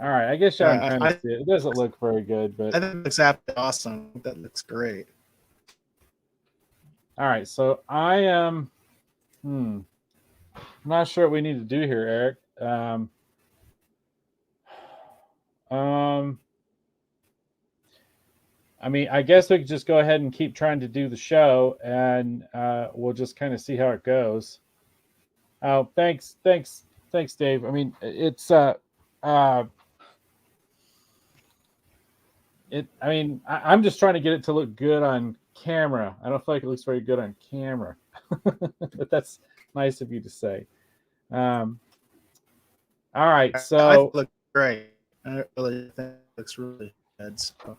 All right, I guess y'all can kind of see it. It doesn't look very good, but I think it looks absolutely awesome. That looks great. All right, so I am. I'm not sure what we need to do here, Eric. I mean, I guess we could just go ahead and keep trying to do the show, and we'll just kind of see how it goes. Oh, thanks, Dave. I mean, it's I'm just trying to get it to look good on camera. I don't feel like it looks very good on camera, but that's nice of you to say. All right, so I look great. I really think it looks really good. So,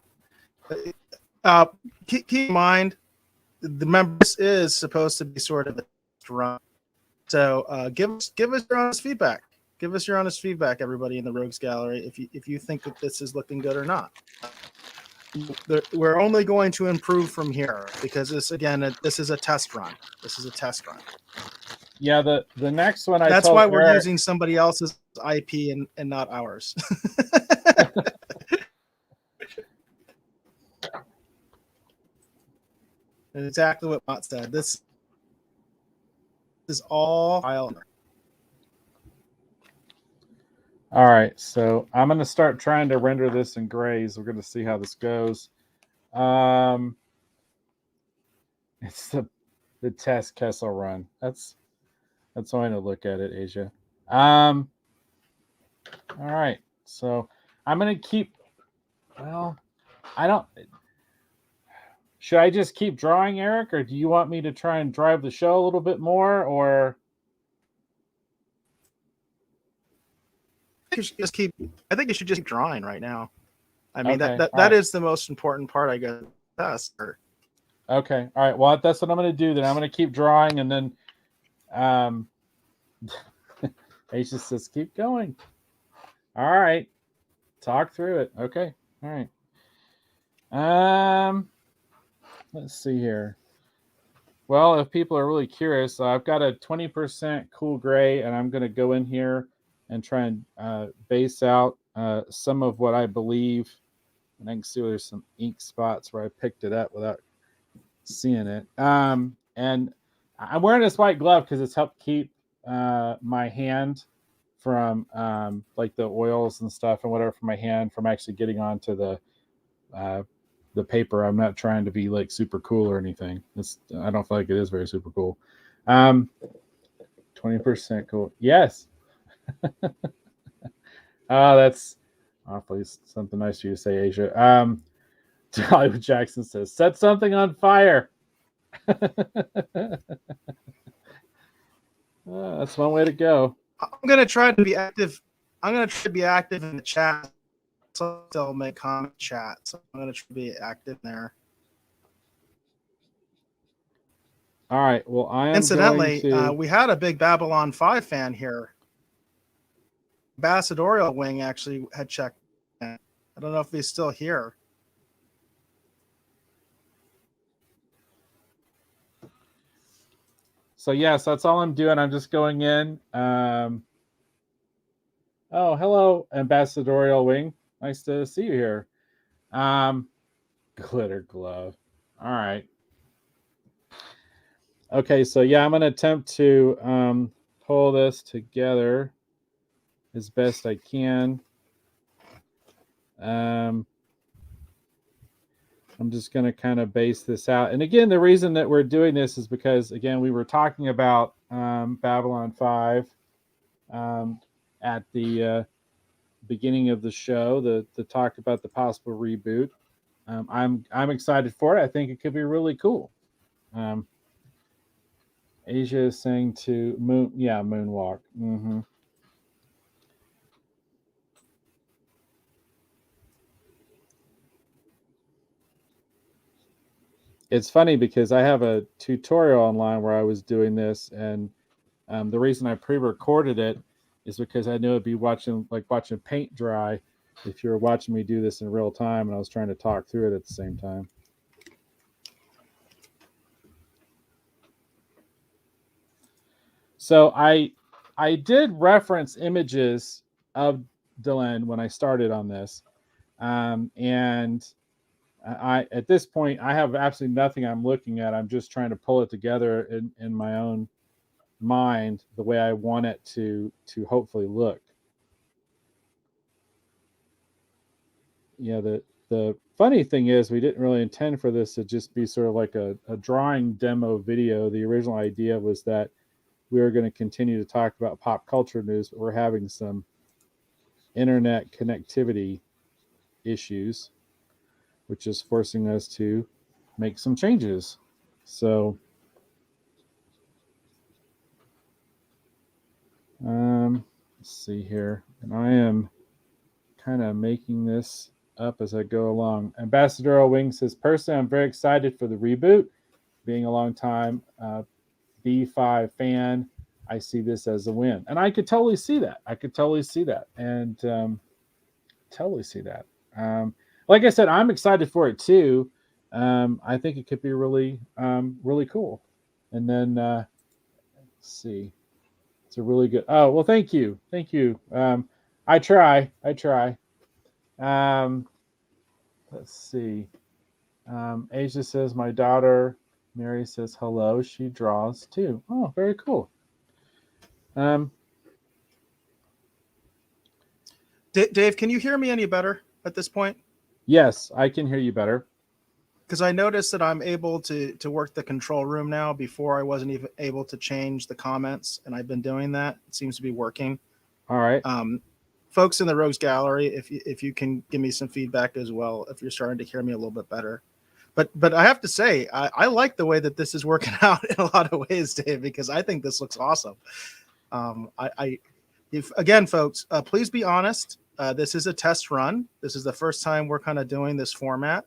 keep in mind, the members is supposed to be sort of a run. So give us your honest feedback. Give us your honest feedback, everybody in the Rogues Gallery, if you think that this is looking good or not. We're only going to improve from here because this is a test run. This is a test run. Yeah, the next one That's why we're using somebody else's IP and not ours. And exactly what Mott said. This is all file. All right, so I'm going to start trying to render this in grays. We're going to see how this goes. It's the test Kessel run. That's the way to look at it, Asia. All right, so I'm going to keep. Well, I don't. Should I just keep drawing, Eric, or do you want me to try and drive the show a little bit more, or? I think you should just keep drawing right now. I mean, okay. that is the most important part, I guess. Okay. All right. Well, that's what I'm going to do. Then I'm going to keep drawing, and then Asia says, "Keep going." All right. Talk through it. Okay. All right. Let's see here. Well, if people are really curious, I've got a 20% cool gray, and I'm going to go in here and try and base out some of what I believe. And I can see there's some ink spots where I picked it up without seeing it. And I'm wearing this white glove because it's helped keep my hand from like the oils and stuff and whatever from my hand from actually getting onto the paper. I'm not trying to be like super cool or anything. I don't feel like it is very super cool. 20% cool. Yes. That's awfully something nice for you to say, Asia. Hollywood Jackson says, set something on fire. That's one way to go. I'm going to try to be active. I'm going to try to be active in the chat. So they'll make comment chat. So I'm going to try to be active there. All right. Well, I am incidentally, going to... we had a big Babylon 5 fan here. Ambassadorial Wing actually had checked. I don't know if he's still here. So yes, that's all I'm doing. I'm just going in. Oh, hello, Ambassadorial Wing. Nice to see you here. Um, glitter glove. All right. Okay, so yeah, I'm gonna attempt to pull this together as best I can. I'm just going to kind of base this out. And again, the reason that we're doing this is because, again, we were talking about Babylon 5 at the beginning of the show, the talk about the possible reboot. I'm excited for it. I think it could be really cool. Asia is saying to moonwalk. Mm-hmm. It's funny because I have a tutorial online where I was doing this, and the reason I pre-recorded it is because I knew it'd be watching paint dry if you were watching me do this in real time, and I was trying to talk through it at the same time. So I did reference images of Dylan when I started on this, and I at this point I have absolutely nothing I'm looking at. I'm just trying to pull it together in my own mind the way I want it to hopefully look. Yeah, the funny thing is we didn't really intend for this to just be sort of like a drawing demo video. The original idea was that we were going to continue to talk about pop culture news, but we're having some internet connectivity issues, which is forcing us to make some changes. So let's see here. And I am kind of making this up as I go along. Ambassador Wing says, personally, I'm very excited for the reboot. Being a long time B5 fan, I see this as a win. And I could totally see that. And totally see that. Like I said, I'm excited for it too. I think it could be really, really cool. And then let's see. It's a really good. Oh, well, thank you. I try. Let's see. Asia says, my daughter Mary says hello. She draws too. Oh, very cool. Dave, can you hear me any better at this point? Yes, I can hear you better. Because I noticed that I'm able to work the control room now. Before I wasn't even able to change the comments, and I've been doing that. It seems to be working. All right. Folks in the Rogues Gallery, if you can give me some feedback as well, if you're starting to hear me a little bit better. But I have to say, I like the way that this is working out in a lot of ways, Dave, because I think this looks awesome. If again, folks, please be honest. This is a test run. This is the first time we're kind of doing this format.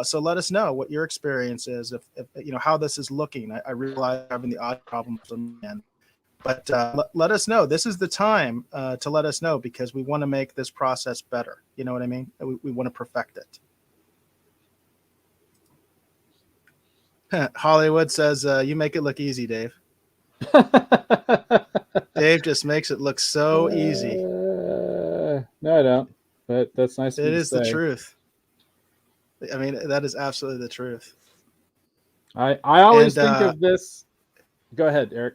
So let us know what your experience is, if you know how this is looking. I realize having the odd problems on the end, but let us know. This is the time to let us know, because we want to make this process better. You know what I mean? We want to perfect it. Hollywood says, you make it look easy, Dave. Dave just makes it look so easy. No, I don't. But that's nice. It is the truth. I mean, that is absolutely the truth. I always think of this. Go ahead, Eric.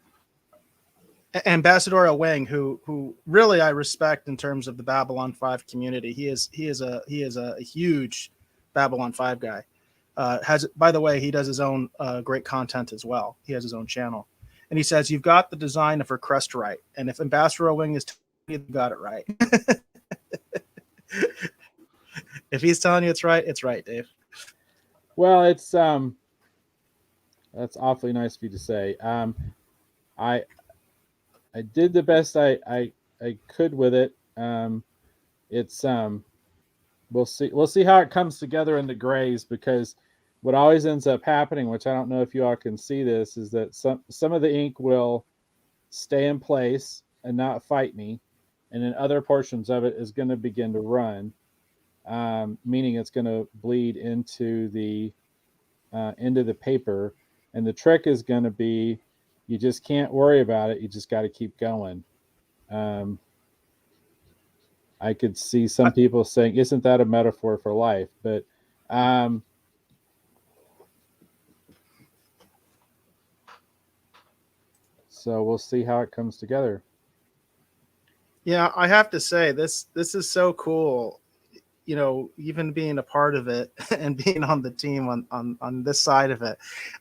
Ambassador Wang, who really I respect in terms of the Babylon 5 community. He is a huge Babylon 5 guy. By the way, he does his own great content as well. He has his own channel, and he says you've got the design of her crest right, and if Ambassador Wing is telling you, got it right. If he's telling you it's right, Dave. Well, it's that's awfully nice of you to say. I did the best I could with it. It's we'll see how it comes together in the grays, because what always ends up happening, which I don't know if you all can see this, is that some of the ink will stay in place and not fight me, and then other portions of it is going to begin to run, meaning it's going to bleed into the paper. And the trick is going to be, you just can't worry about it. You just got to keep going. I could see some people saying, "Isn't that a metaphor for life?" But so we'll see how it comes together. Yeah, I have to say this is so cool. You know, even being a part of it and being on the team on this side of it,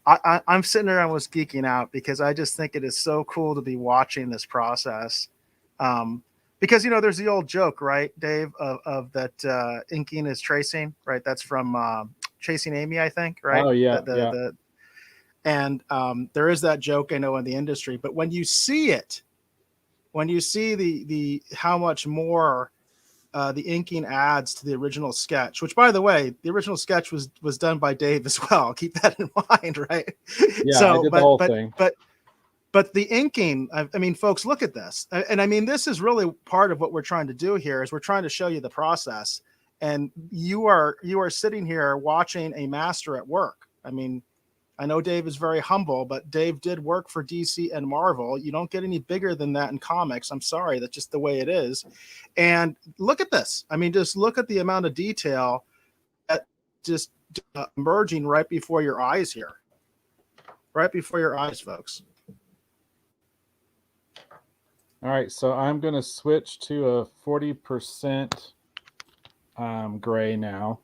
I'm sitting there, I was geeking out because I just think it is so cool to be watching this process. Because there's the old joke, right, Dave, of that inking is tracing, right? That's from Chasing Amy, I think, right? Oh yeah, yeah. The and there is that joke, I know, in the industry, but when you see it, when you see the how much more the inking adds to the original sketch, which, by the way, the original sketch was done by Dave as well. Keep that in mind, right? Yeah, I So, did the whole thing. but the inking, I mean, folks, look at this, and I mean, this is really part of what we're trying to do here. Is we're trying to show you the process, and you are sitting here watching a master at work. I mean, I know Dave is very humble, but Dave did work for DC and Marvel. You don't get any bigger than that in comics. I'm sorry, that's just the way it is. And look at this. I mean, just look at the amount of detail that just emerging right before your eyes here. Right before your eyes, folks. All right, so I'm going to switch to a 40% gray now.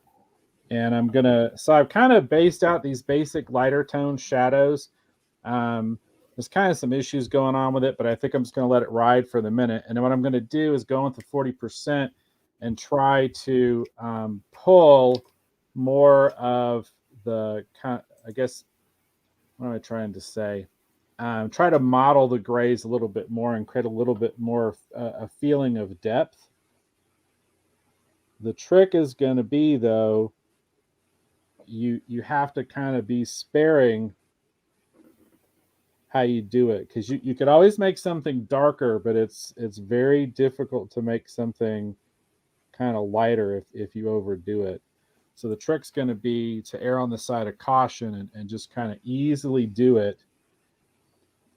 And I'm going to, so I've kind of based out these basic lighter tone shadows. There's kind of some issues going on with it, but I think I'm just going to let it ride for the minute. And then what I'm going to do is go into 40% and try to pull more of the, I guess, what am I trying to say? Try to model the grays a little bit more and create a little bit more a feeling of depth. The trick is going to be, though, you have to kind of be sparing how you do it, because you could always make something darker, but it's very difficult to make something kind of lighter if you overdo it. So the trick's going to be to err on the side of caution and just kind of easily do it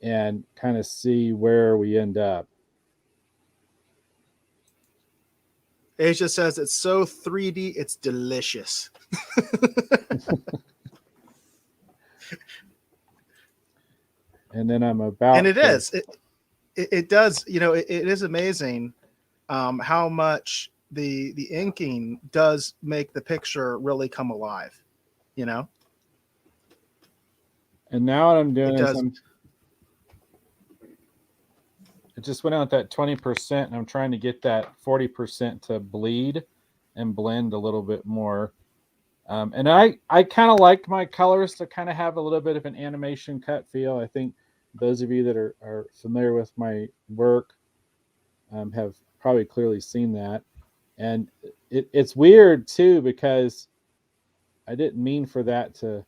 and kind of see where we end up. Asia says it's so 3D, it's delicious. And then I'm about, and it is. It does. It is amazing how much the inking does make the picture really come alive. And now what I'm doing it is does. I just went out that 20%, and I'm trying to get that 40% to bleed and blend a little bit more. And I kind of like my colors to kind of have a little bit of an animation cut feel. I think those of you that are familiar with my work have probably clearly seen that. And it's weird, too, because I didn't mean for that to...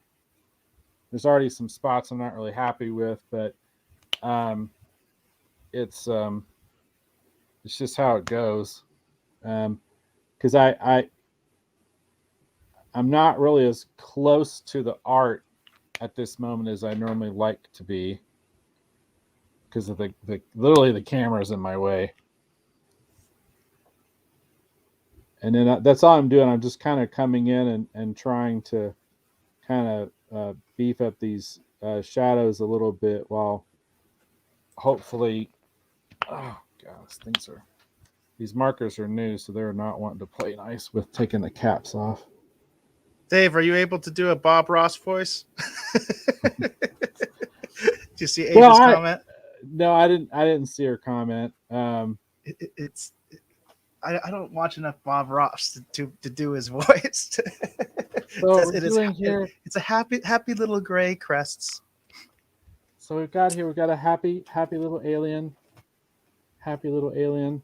There's already some spots I'm not really happy with, but it's just how it goes. Because I'm not really as close to the art at this moment as I normally like to be, because of the literally the camera's in my way. And then that's all I'm doing. I'm just kind of coming in and trying to kind of beef up these shadows a little bit, while hopefully, oh god, these markers are new, so they're not wanting to play nice with taking the caps off. Dave, are you able to do a Bob Ross voice? Do you see Asia's comment? No, I didn't see her comment. I don't watch enough Bob Ross to do his voice. So it's a happy little gray crests. So we've got a happy little alien. Happy little alien.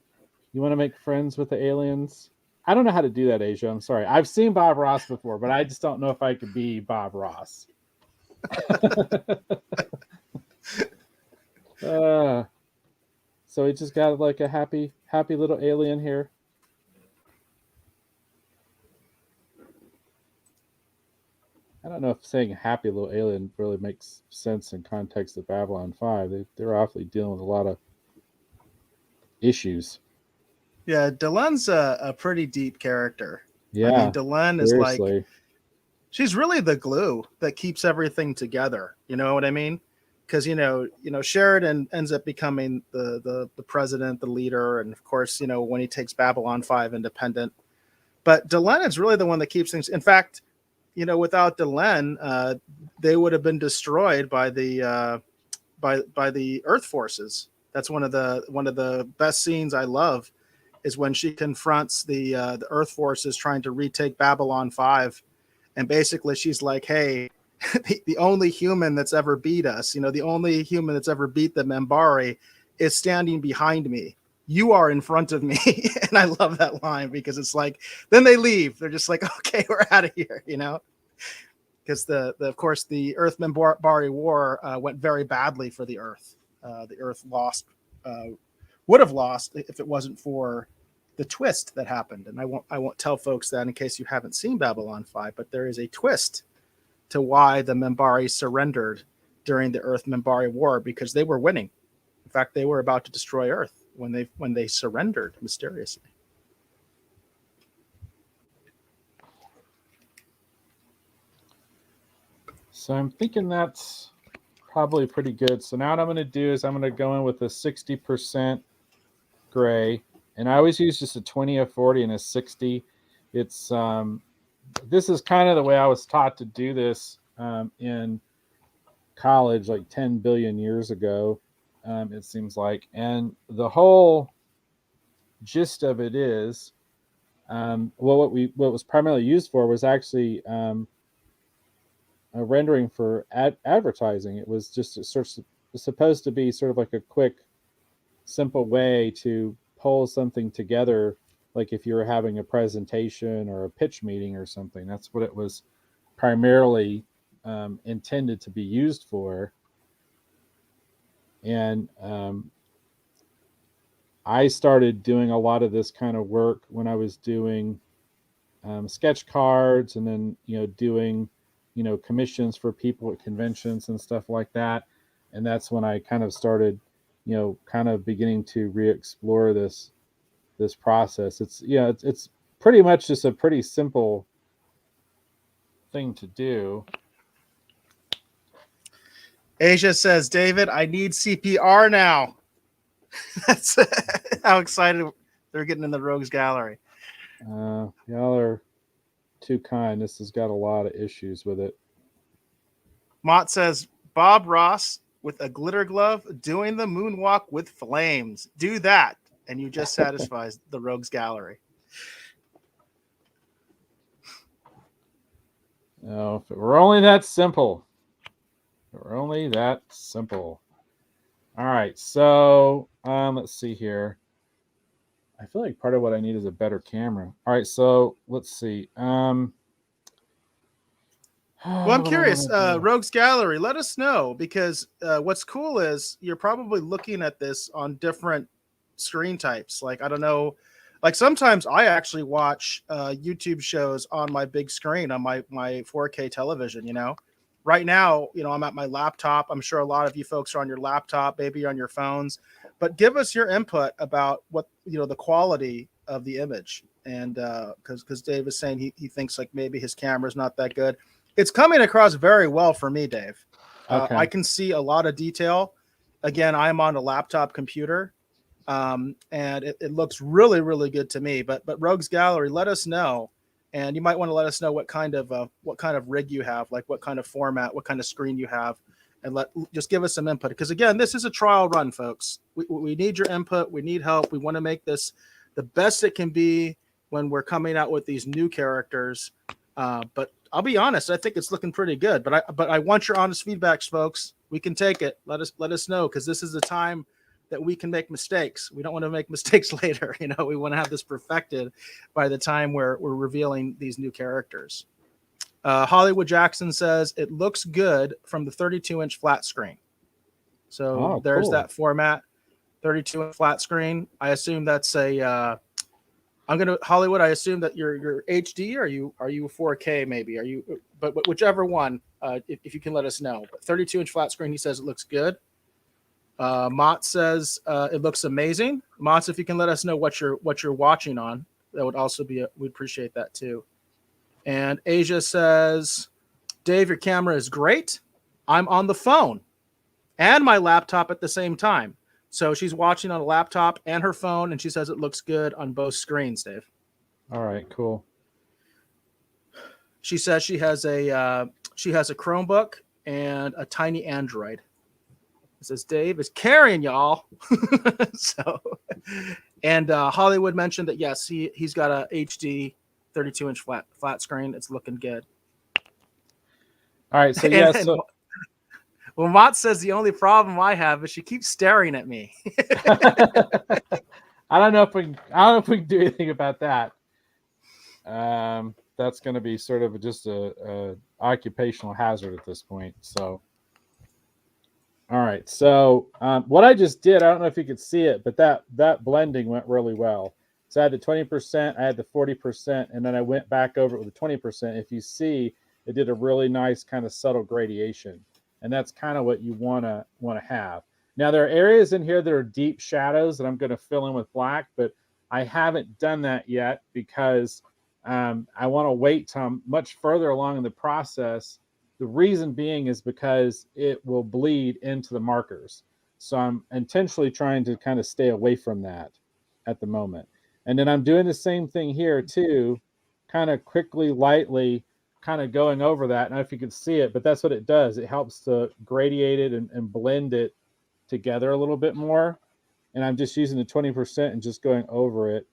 You want to make friends with the aliens? I don't know how to do that, Asia. I'm sorry. I've seen Bob Ross before, but I just don't know if I could be Bob Ross. So we just got like a happy little alien here. I don't know if saying happy little alien really makes sense in context of Babylon 5. They're awfully dealing with a lot of issues. Yeah, Delen's a pretty deep character. I mean, Yeah, Delen is like, seriously. she's really the glue that keeps everything together. You know what I mean? Because Sheridan ends up becoming the president, the leader, and of course, when he takes Babylon 5 independent. But Delenn is really the one that keeps things. In fact, without Delenn, they would have been destroyed by the Earth forces. That's one of the best scenes I love, is when she confronts the Earth forces trying to retake Babylon 5, and basically she's like, "Hey, the only human that's ever beat us, the only human that's ever beat the Membari, is standing behind me. You are in front of me." And I love that line because it's like, then they leave. They're just like, "Okay, we're out of here," because of course the Earth Membari War went very badly for the Earth. The Earth would have lost if it wasn't for the twist that happened. And I won't tell folks that in case you haven't seen Babylon 5, but there is a twist to why the Membari surrendered during the Earth Membari War, because they were winning. In fact, they were about to destroy Earth when they surrendered mysteriously. So I'm thinking that's probably pretty good. So now what I'm going to do is I'm going to go in with a 60% gray, and I always use just a 20, a 40, and a 60. It's this is kind of the way I was taught to do this in college, like 10 billion years ago. It seems like, and the whole gist of it is, what was primarily used for was actually a rendering for advertising. It was just supposed to be sort of like a quick, simple way to pull something together, like if you were having a presentation or a pitch meeting or something. That's what it was primarily intended to be used for. And I started doing a lot of this kind of work when I was doing sketch cards, and then doing commissions for people at conventions and stuff like that. And that's when I kind of started kind of beginning to re-explore this process. It's pretty much just a pretty simple thing to do. Asia says, "David, I need CPR now." That's how excited they're getting in the Rogues Gallery. Y'all are too kind. This has got a lot of issues with it. Mott says, "Bob Ross with a glitter glove doing the moonwalk with flames. Do that, and you just satisfies the Rogues Gallery." Oh, if it were only that simple. If it were only that simple. All right, so let's see here. I feel like part of what I need is a better camera. All right, so let's see. Well, I'm curious, Rogues Gallery, let us know, because what's cool is you're probably looking at this on different screen types. Like, I don't know, like sometimes I actually watch YouTube shows on my big screen on my 4K television. Right now, I'm at my laptop. I'm sure a lot of you folks are on your laptop, maybe on your phones, but give us your input about what, the quality of the image. And because Dave is saying he thinks like maybe his camera's not that good. It's coming across very well for me, Dave. Okay. I can see a lot of detail. Again, I'm on a laptop computer, and it looks really, really good to me. But Rogues Gallery, let us know, and you might want to let us know what kind of rig you have, like what kind of format, what kind of screen you have, and just give us some input. Because again, this is a trial run, folks. We need your input. We need help. We want to make this the best it can be when we're coming out with these new characters. But I'll be honest, I think it's looking pretty good. But I want your honest feedbacks, folks. We can take it. Let us know, because this is the time that we can make mistakes. We don't want to make mistakes later. We want to have this perfected by the time we're revealing these new characters. Hollywood Jackson says it looks good from the 32-inch flat screen. So there's cool. that format, 32-inch flat screen. I assume that's a I'm gonna Hollywood. I assume that you're HD. Are you 4K maybe? Are you? But whichever one, if you can let us know. But 32-inch flat screen. He says it looks good. Mott says it looks amazing. Mott, if you can let us know what you're watching on, that would also be we'd appreciate that too. And Asia says, Dave, your camera is great. I'm on the phone and my laptop at the same time. So she's watching on a laptop and her phone, and she says it looks good on both screens, Dave. All right, cool. She says she has a Chromebook and a tiny Android. It says Dave is carrying y'all. So, and Hollywood mentioned that yes, he's got a HD 32-inch flat screen. It's looking good. All right, so yeah, so well, Mott says the only problem I have is she keeps staring at me. I don't know if we can do anything about that. That's going to be sort of just a occupational hazard at this point. So, all right. So what I just did, I don't know if you could see it, but that blending went really well. So I had the 20%, I had the 40%, and then I went back over it with the 20%. If you see, it did a really nice kind of subtle gradation. And that's kind of what you want to have. Now, there are areas in here that are deep shadows that I'm going to fill in with black, but I haven't done that yet because I want to wait till I'm much further along in the process. The reason being is because it will bleed into the markers. So I'm intentionally trying to kind of stay away from that at the moment. And then I'm doing the same thing here too, kind of quickly, lightly, kind of going over that. I don't know if you can see it, but that's what it does. It helps to gradiate it and blend it together a little bit more. And I'm just using the 20% and just going over it.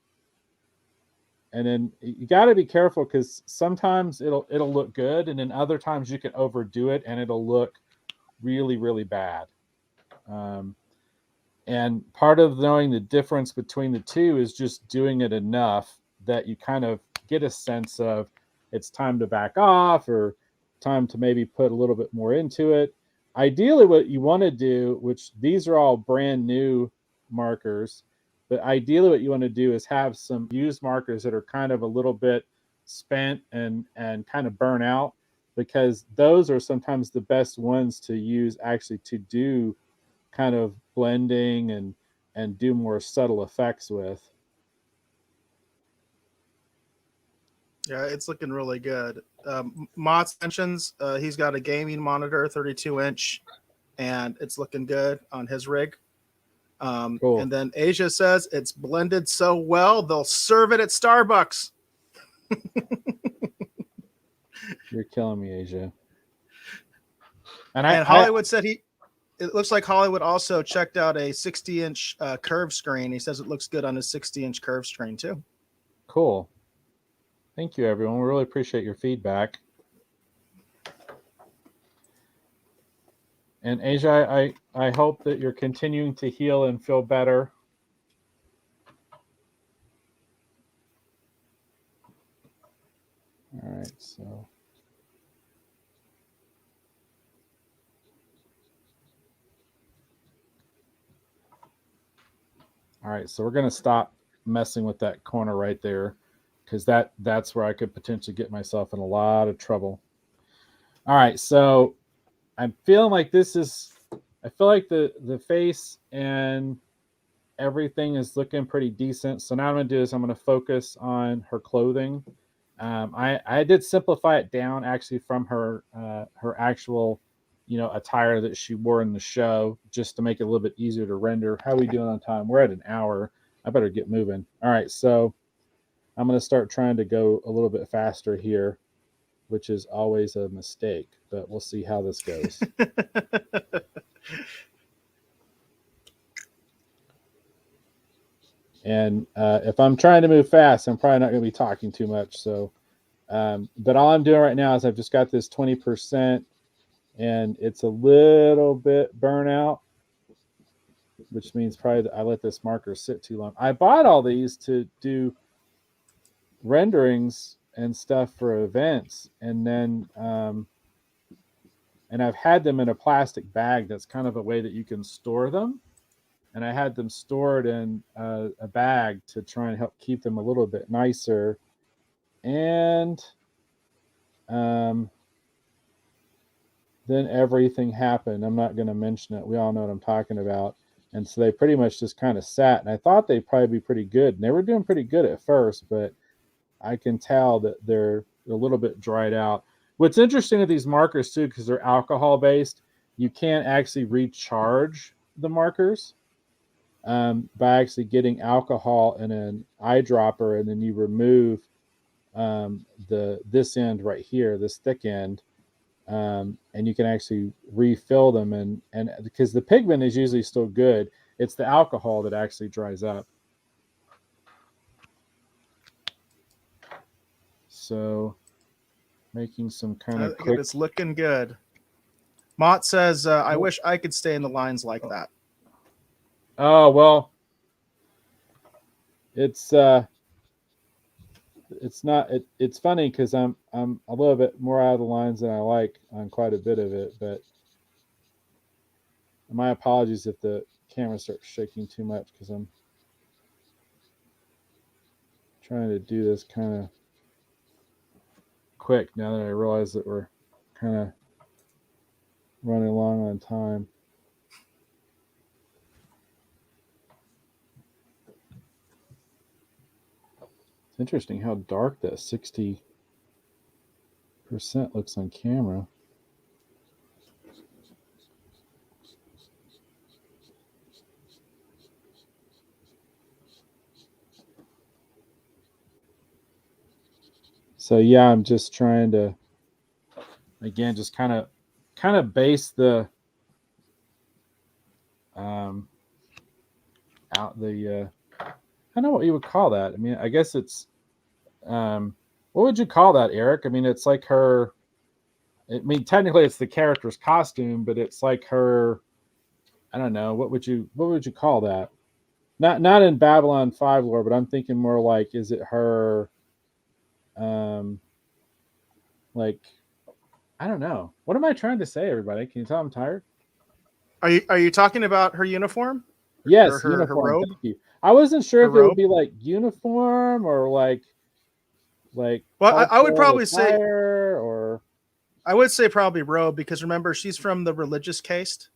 And then you got to be careful because sometimes it'll look good, and then other times you can overdo it and it'll look really, really bad. And part of knowing the difference between the two is just doing it enough that you kind of get a sense of it's time to back off or time to maybe put a little bit more into it. Ideally, what you want to do, which these are all brand new markers, but ideally what you want to do is have some used markers that are kind of a little bit spent and kind of burn out, because those are sometimes the best ones to use actually to do kind of blending and do more subtle effects with. Yeah, it's looking really good. Mott mentions he's got a gaming monitor, 32-inch, and it's looking good on his rig. Cool. And then Asia says it's blended so well they'll serve it at Starbucks. You're killing me, Asia. And Hollywood said it looks like Hollywood also checked out a 60-inch curved screen. He says it looks good on his 60-inch curved screen too. Cool. Thank you, everyone. We really appreciate your feedback. And Asia, I hope that you're continuing to heal and feel better. All right, so. All right, so we're going to stop messing with that corner right there, because that's where I could potentially get myself in a lot of trouble. All right, so I'm feeling like I feel like the face and everything is looking pretty decent. So now what I'm going to do is I'm going to focus on her clothing. I did simplify it down actually from her actual, attire that she wore in the show, just to make it a little bit easier to render. How are we doing on time? We're at an hour. I better get moving. All right, so I'm going to start trying to go a little bit faster here, which is always a mistake, but we'll see how this goes. And if I'm trying to move fast, I'm probably not going to be talking too much. So, but all I'm doing right now is I've just got this 20%, and it's a little bit burnout, which means probably that I let this marker sit too long. I bought all these to do renderings and stuff for events, and then and I've had them in a plastic bag. That's kind of a way that you can store them. and I had them stored in a bag to try and help keep them a little bit nicer. And then everything happened. I'm not going to mention it. We all know what I'm talking about. And so they pretty much just kind of sat. And I thought they'd probably be pretty good. And they were doing pretty good at first, but I can tell that they're a little bit dried out. What's interesting with these markers too, because they're alcohol based, you can't actually recharge the markers by actually getting alcohol in an eyedropper, and then you remove this end right here, this thick end, and you can actually refill them. And because the pigment is usually still good, it's the alcohol that actually dries up. So making some kind of quick. It's looking good. Mott says, I wish I could stay in the lines like that. Oh, well, it's not, it's funny because I'm a little bit more out of the lines than I like on quite a bit of it, but my apologies if the camera starts shaking too much, because I'm trying to do this kind of quick now that I realize that we're kind of running along on time. It's interesting how dark that 60% looks on camera. So yeah, I'm just trying to, again, just kind of base the out the I don't know what you would call that. I mean, I guess it's what would you call that, Eric? I mean, it's like her. I mean, technically, it's the character's costume, but it's like her. I don't know. What would you call that? Not in Babylon 5 lore, but I'm thinking more like, is it her? Like, I don't know. What am I trying to say, everybody? Can you tell I'm tired? Are you talking about her uniform? Yes, her uniform. robe? Thank you. I wasn't sure her if it would robe? be like uniform or like Well, I would probably say, or I would say probably robe, because remember, she's from the religious caste.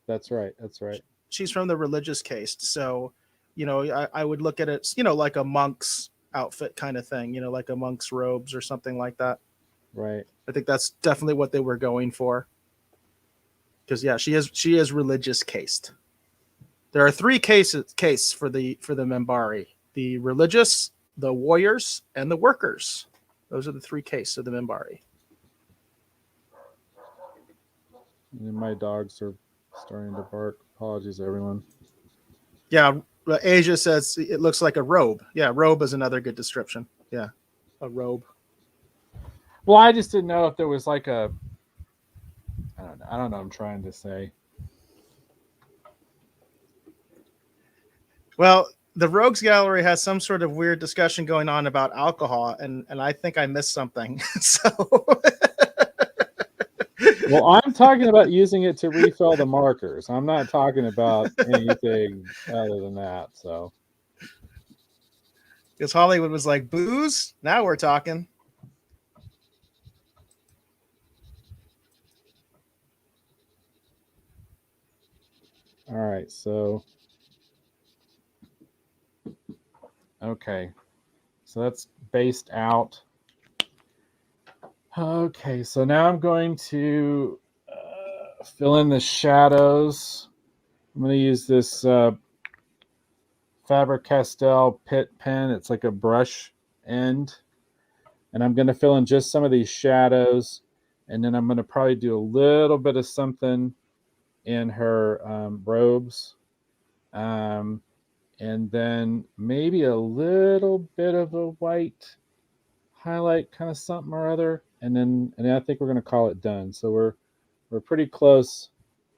That's right. That's right. She's from the religious caste. So, I would look at it, like a monk's outfit kind of thing, like a monk's robes or something like that. Right. I think that's definitely what they were going for. Because yeah, she is religious caste. There are three cases for the Minbari: the religious, the warriors, and the workers. Those are the three castes of the Minbari. And my dogs are starting to bark. Apologies, everyone. Yeah, Asia says it looks like a robe. Yeah, robe is another good description. Yeah, a robe. Well, I just didn't know if there was like a. I don't know. I don't know what I'm trying to say. Well, the Rogues Gallery has some sort of weird discussion going on about alcohol, and I think I missed something. So, well, I'm talking about using it to refill the markers. I'm not talking about anything other than that. So, because Hollywood was like, booze? Now we're talking. all right. So, okay. So that's based out. Okay. So now I'm going to fill in the shadows. I'm going to use this Faber-Castell Pit pen. It's like a brush end. And I'm going to fill in just some of these shadows. And then I'm going to probably do a little bit of something in her robes. And then maybe a little bit of a white highlight, kind of something or other. And then I think we're going to call it done. So we're pretty close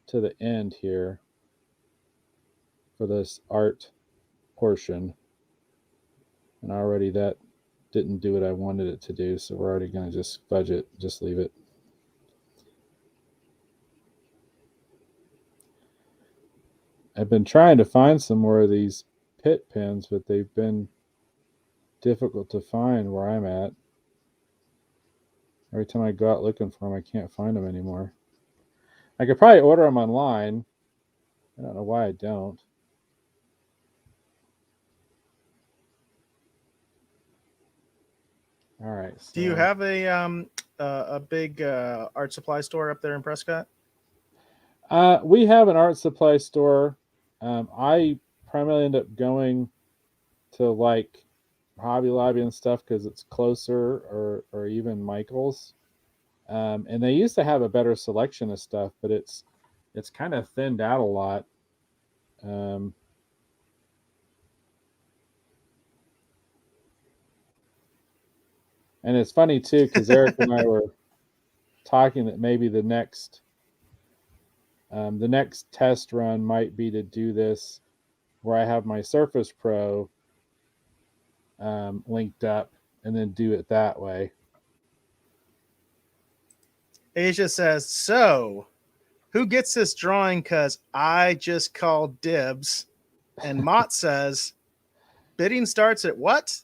to the end here for this art portion. And already that didn't do what I wanted it to do, so we're already going to just fudge it, just leave it. I've been trying to find some more of these pit pins, but they've been difficult to find where I'm at. Every time I go out looking for them, I can't find them anymore. I could probably order them online. I don't know why I don't. All right. So, Do you have a big art supply store up there in Prescott? we have an art supply store. I primarily end up going to like Hobby Lobby and stuff because it's closer, or even Michael's. And they used to have a better selection of stuff, but it's kind of thinned out a lot. Um, and it's funny too because Eric and I were talking that maybe the next test run might be to do this where I have my Surface Pro linked up and then do it that way. Asia says, so who gets this drawing? Because I just called dibs. And Mott says, bidding starts at what?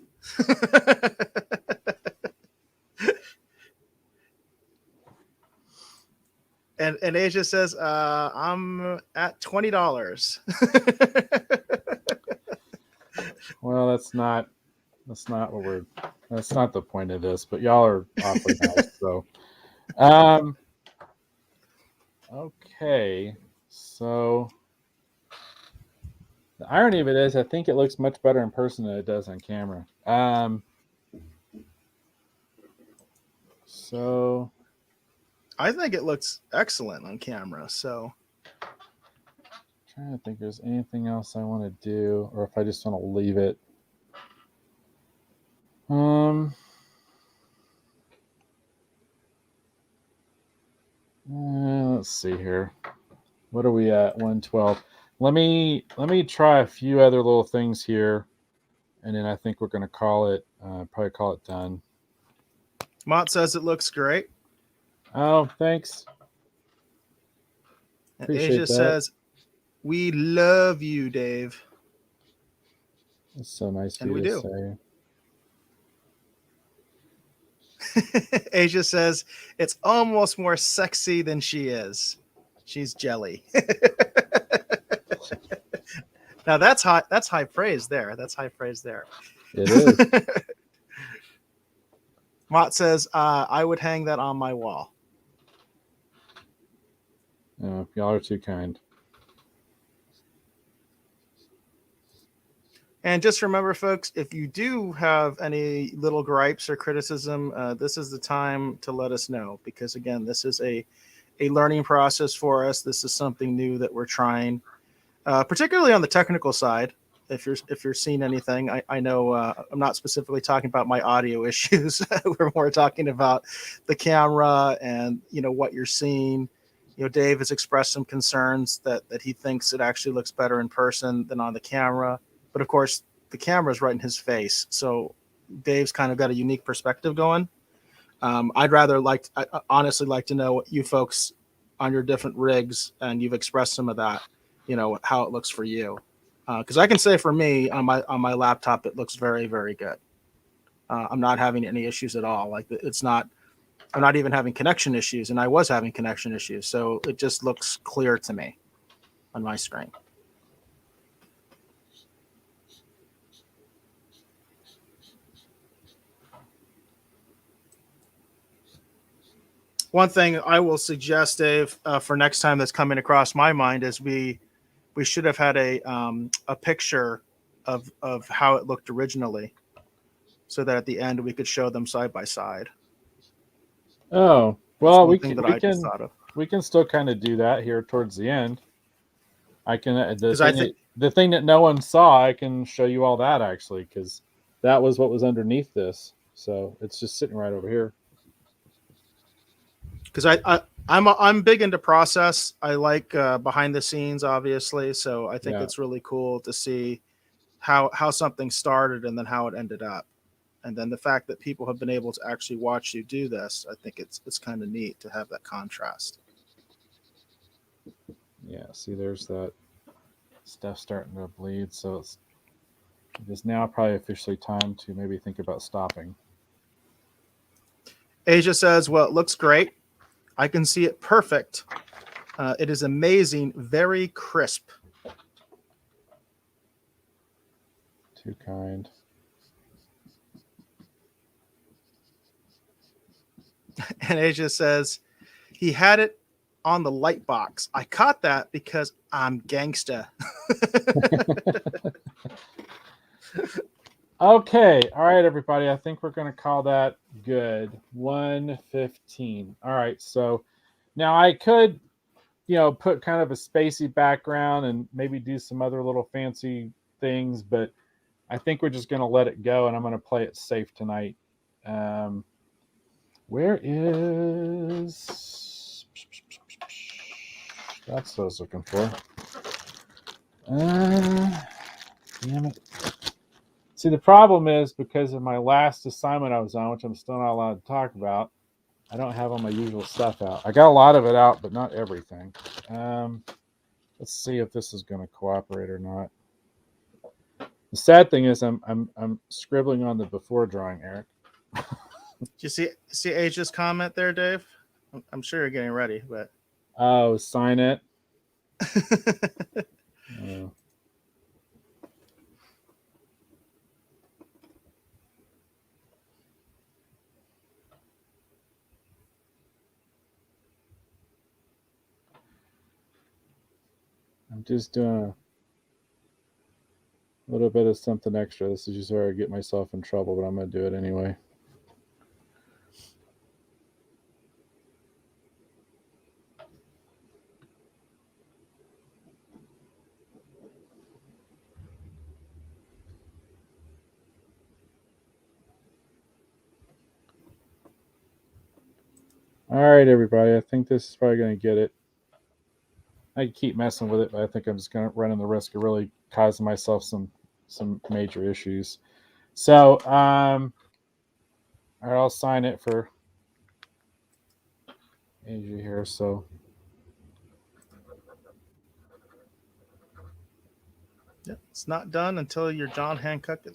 and Asia says, I'm at $20. Well, that's not that's not the point of this, but y'all are awfully nice. So, okay. So the irony of it is, I think it looks much better in person than it does on camera. So I think it looks excellent on camera. So trying to think if there's anything else I want to do, or if I just want to leave it. Let's see here. What are we at? 112. Let me try a few other little things here, and then I think we're gonna probably call it done. Mott says it looks great. Oh, thanks. And Asia says, we love you, Dave. It's so nice of and you we to do. say. Asia says it's almost more sexy than she is. She's jelly. Now that's high praise there. That's high praise there. It is. Mott says, I would hang that on my wall. Oh, y'all are too kind. And just remember, folks, if you do have any little gripes or criticism, this is the time to let us know. Because, again, this is a learning process for us. This is something new that we're trying, particularly on the technical side. If you're seeing anything, I know I'm not specifically talking about my audio issues. We're more talking about the camera and, what you're seeing. Dave has expressed some concerns that he thinks it actually looks better in person than on the camera. But of course, the camera is right in his face. So Dave's kind of got a unique perspective going. I'd honestly like to know what you folks on your different rigs, and you've expressed some of that, how it looks for you. Because I can say for me on my laptop, it looks very, very good. I'm not having any issues at all. I'm not even having connection issues, and I was having connection issues. So it just looks clear to me on my screen. One thing I will suggest, Dave, for next time that's coming across my mind is we should have had a picture of how it looked originally, so that at the end we could show them side by side. Oh, That's well, one thing that I just thought of. We can still kind of do that here towards the end. I can the thing that no one saw, I can show you all that actually, because that was what was underneath this. So it's just sitting right over here. Because I'm big into process. I like behind the scenes, obviously. So I think it's really cool to see how something started and then how it ended up. And then the fact that people have been able to actually watch you do this, I think it's kind of neat to have that contrast. Yeah, see, there's that. Stuff's starting to bleed, so it is now probably officially time to maybe think about stopping. Asia says, well, it looks great. I can see it perfect. It is amazing, very crisp. Too kind. And Asia says, he had it on the light box. I caught that because I'm gangsta. Okay, all right, everybody. I think we're going to call that good. 1:15. All right, so now I could, put kind of a spacey background and maybe do some other little fancy things, but I think we're just going to let it go, and I'm going to play it safe tonight. Where is... That's what I was looking for. Damn it. See, the problem is because of my last assignment I was on, which I'm still not allowed to talk about, I don't have all my usual stuff out. I got a lot of it out, but not everything. Let's see if this is going to cooperate or not. The sad thing is I'm scribbling on the before drawing, Eric. Did you see Asia's comment there, Dave? I'm sure you're getting ready, but Oh, sign it. Oh. I'm just doing a little bit of something extra. This is just where I get myself in trouble, but I'm going to do it anyway. All right, everybody. I think this is probably going to get it. I can keep messing with it, but I think I'm just going to run the risk of really causing myself some major issues. So, all right, I'll sign it for Asia here. So, it's not done until your John Hancock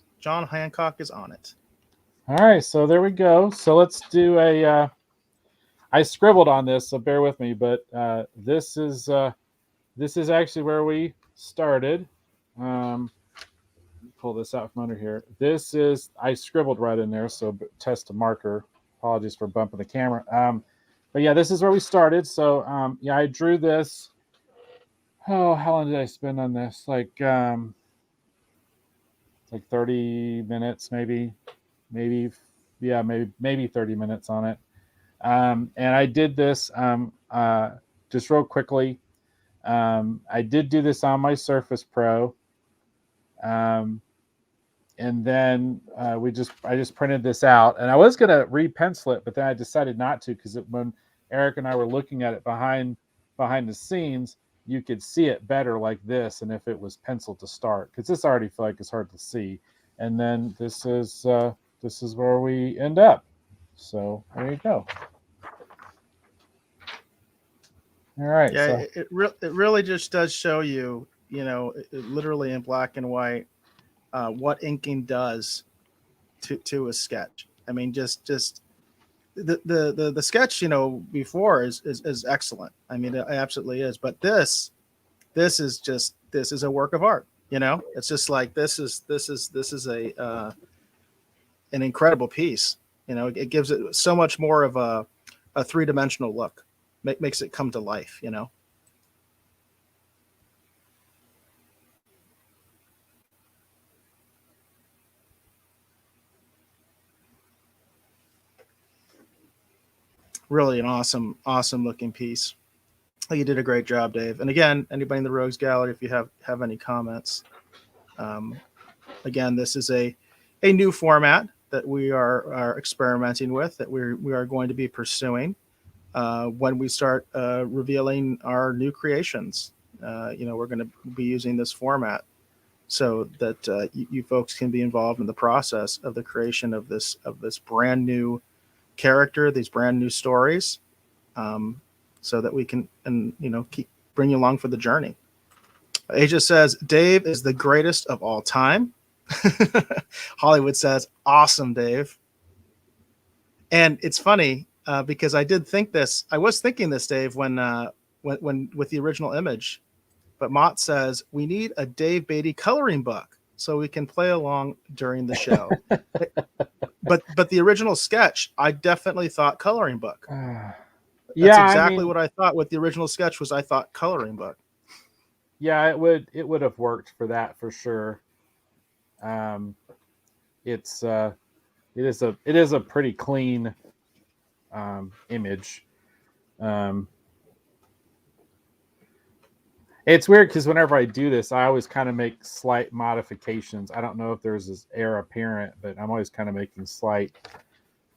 is on it. all right, so there we go. So let's do a. I scribbled on this, so bear with me. But this is actually where we started. Pull this out from under here. This is I scribbled right in there, so test a marker. Apologies for bumping the camera. But yeah, this is where we started. So yeah, I drew this. Oh, how long did I spend on this? Like 30 minutes, maybe, yeah, maybe 30 minutes on it. And I did this just real quickly. I did do this on my Surface Pro. And then I just printed this out, and I was gonna re-pencil it, but then I decided not to because when Eric and I were looking at it behind the scenes, you could see it better like this, and if it was penciled to start, because this I already feel like it's hard to see, and then this is where we end up. So there you go. All right. Yeah, So it really just does show you, literally in black and white, what inking does to a sketch. I mean, just the sketch, before is excellent. I mean, it absolutely is. But this is a work of art. It's just like this is a an incredible piece. It gives it so much more of a three-dimensional look. Makes it come to life. Really an awesome looking piece. You did a great job, Dave. And again, anybody in the Rogues Gallery, if you have any comments, again, this is a new format that we are experimenting with, that we are going to be pursuing when we start revealing our new creations. We're going to be using this format so that you folks can be involved in the process of the creation of this brand new character, these brand new stories, so that we can keep bring you along for the journey. Asia says Dave is the greatest of all time. Hollywood says awesome, Dave. And it's funny because I did think this. I was thinking this, Dave, when with the original image. But Mott says we need a Dave Beatty coloring book so we can play along during the show. but the original sketch, I definitely thought coloring book. That's exactly what I thought. With the original sketch was I thought coloring book. Yeah, it would have worked for that for sure. It's it is a pretty clean image. It's weird because whenever I do this, I always kind of make slight modifications. I don't know if there's this heir apparent, but I'm always kind of making slight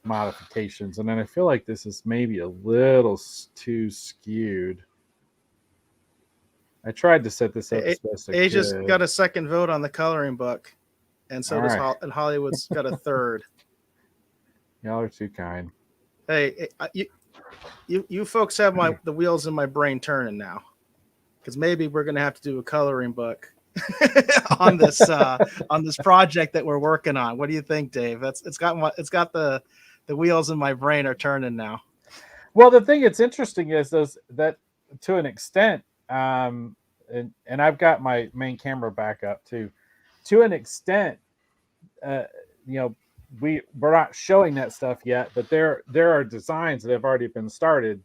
modifications. And then I feel like this is maybe a little too skewed. I tried to set this up as best I could. Asia's got a second vote on the coloring book, and so does and Hollywood's got a third. Y'all are too kind. Hey, you folks have the wheels in my brain turning now, because maybe we're gonna have to do a coloring book on this project that we're working on. What do you think, Dave? It's got the wheels in my brain are turning now. Well, the thing that's interesting is that to an extent, and I've got my main camera back up too. To an extent, we're not showing that stuff yet, but there are designs that have already been started.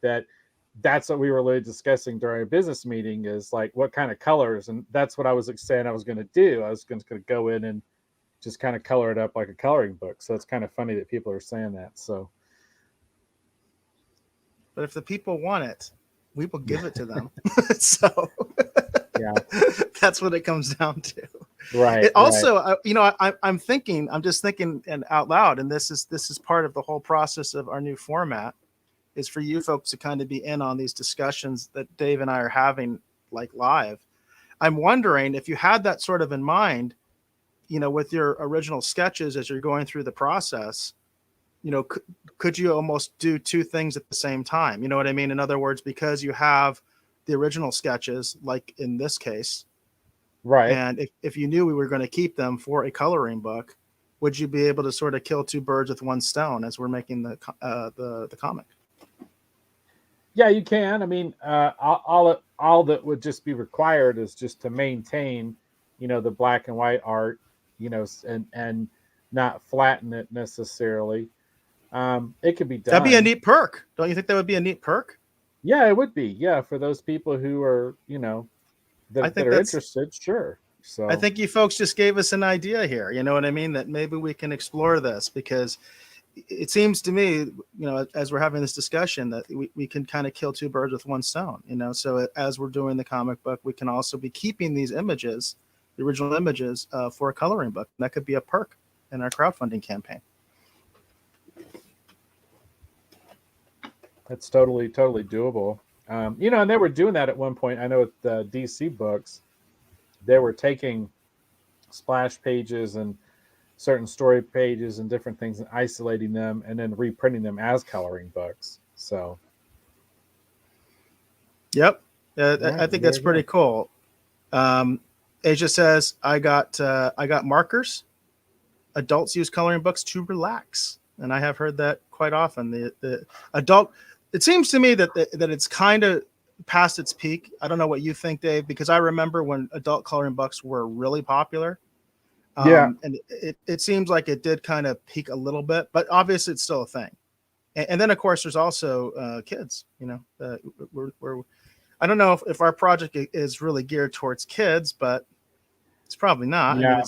That's what we were really discussing during a business meeting, is like what kind of colors, and that's what I was saying I was going to do. I was going to go in and just kind of color it up like a coloring book. So it's kind of funny that people are saying that. So, but if the people want it, we will give it to them. So yeah, that's what it comes down to. Right. It also, right. I'm just thinking and out loud, and this is part of the whole process of our new format, is for you folks to kind of be in on these discussions that Dave and I are having like live. I'm wondering if you had that sort of in mind, with your original sketches as you're going through the process, could you almost do two things at the same time? You know what I mean? In other words, because you have the original sketches, like in this case, right? And if you knew we were going to keep them for a coloring book, would you be able to sort of kill two birds with one stone as we're making the comic? Yeah, you can. I mean, all that would just be required is just to maintain, the black and white art, and not flatten it necessarily. It could be done. That'd be a neat perk. Don't you think that would be a neat perk? Yeah, it would be. Yeah, for those people who are, that are interested, sure. So I think you folks just gave us an idea here. You know what I mean? That maybe we can explore this, because it seems to me, as we're having this discussion, that we can kind of kill two birds with one stone. So as we're doing the comic book, we can also be keeping these images, the original images, for a coloring book. And that could be a perk in our crowdfunding campaign. That's totally doable. And they were doing that at one point. I know with the DC books, they were taking splash pages and certain story pages and different things and isolating them and then reprinting them as coloring books. So, yep, I think that's pretty cool. Asia says, I got markers. Adults use coloring books to relax, and I have heard that quite often. The adult. It seems to me that it's kind of past its peak. I don't know what you think, Dave, because I remember when adult coloring books were really popular. And it seems like it did kind of peak a little bit, but obviously it's still a thing. And then of course there's also kids. We're I don't know if our project is really geared towards kids, but it's probably not. Yeah. I mean,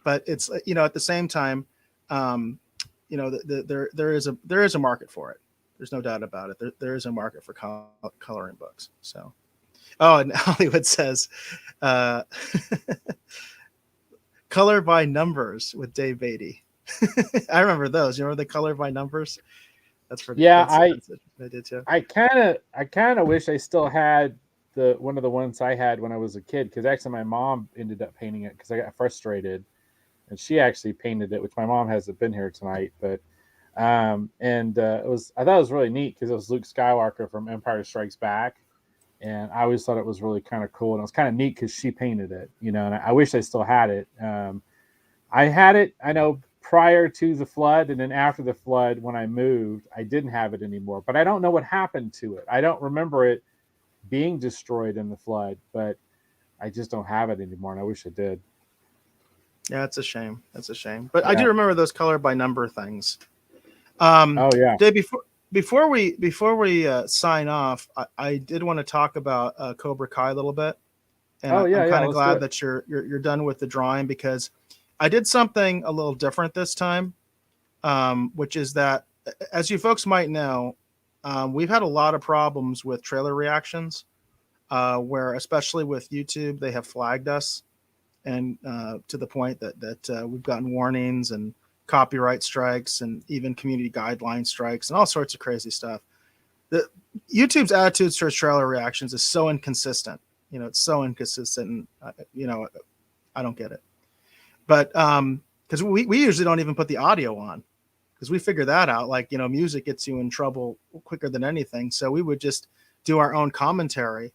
but it's at the same time, there is a market for it. There's no doubt about it. There is a market for coloring books. So, and Hollywood says, color by numbers with Dave Beatty. I remember those. You remember the color by numbers? That's pretty. Yeah, I did too. I kind of wish I still had one of the ones I had when I was a kid, because actually my mom ended up painting it because I got frustrated, and she actually painted it, which my mom hasn't been here tonight, but. I thought it was really neat because it was Luke Skywalker from Empire Strikes Back, and I always thought it was really kind of cool, and it was kind of neat because she painted it, you know. And I wish I still had it. I had it, I know, prior to the flood, and then after the flood, when I moved, I didn't have it anymore. But I don't know what happened to it. I don't remember it being destroyed in the flood, but I just don't have it anymore, and I wish I did. Yeah, it's a shame. That's a shame. But I do Yeah. remember those color by number things. Oh yeah. Dave, before we sign off, I did want to talk about Cobra Kai a little bit, and Oh I'm yeah. Yeah. kind of Let's do glad it. that you're done with the drawing, because I did something a little different this time, which is that, as you folks might know, we've had a lot of problems with trailer reactions, where, especially with YouTube, they have flagged us, and to the point that we've gotten warnings and copyright strikes and even community guideline strikes and all sorts of crazy stuff. The YouTube's attitudes towards trailer reactions is so inconsistent. It's so inconsistent. And, I don't get it. But because we usually don't even put the audio on, because we figure that out. Like, music gets you in trouble quicker than anything. So we would just do our own commentary,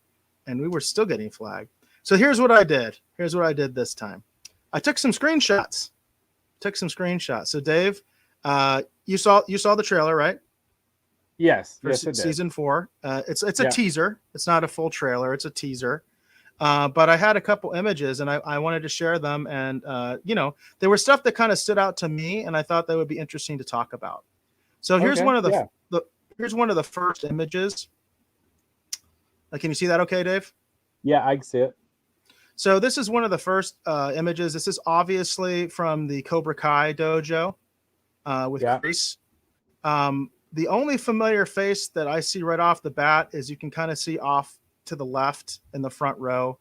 and we were still getting flagged. So here's what I did. Here's what I did this time. I took some screenshots. So Dave, you saw the trailer, right? Yes. For Yes, it did. season 4. It's a Yeah. teaser. It's not a full trailer. It's a teaser. But I had a couple images, and I wanted to share them. And there was stuff that kind of stood out to me, and I thought that would be interesting to talk about. So here's Okay. one of Yeah. here's one of the first images. Can you see that? Okay, Dave. Yeah. I can see it. So this is one of the first images. This is obviously from the Cobra Kai dojo with Yeah. Kreese. The only familiar face that I see right off the bat is, you can kind of see off to the left in the front row,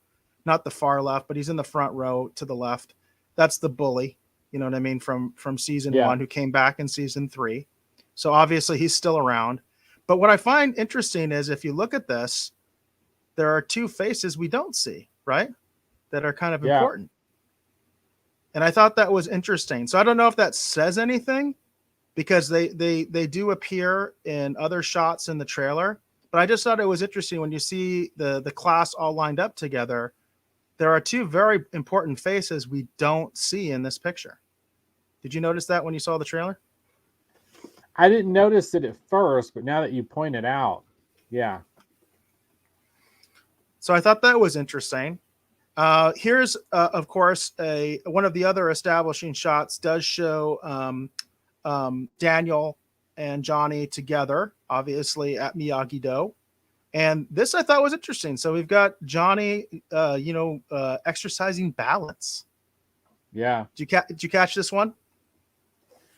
not the far left, but he's in the front row to the left. That's the bully, you know what I mean, from season Yeah. 1, who came back in season 3. So obviously he's still around. But what I find interesting is, if you look at this, there are 2 faces we don't see, right? That are kind of Yeah. important. And I thought that was interesting. So I don't know if that says anything, because they do appear in other shots in the trailer. But I just thought it was interesting when you see the class all lined up together. There are 2 very important faces we don't see in this picture. Did you notice that when you saw the trailer? I didn't notice it at first, but now that you point it out, yeah. So I thought that was interesting. Here's, of course, one of the other establishing shots does show Daniel and Johnny together, obviously at Miyagi-Do. And this I thought was interesting. So we've got Johnny, exercising balance. Yeah. Did you catch this one?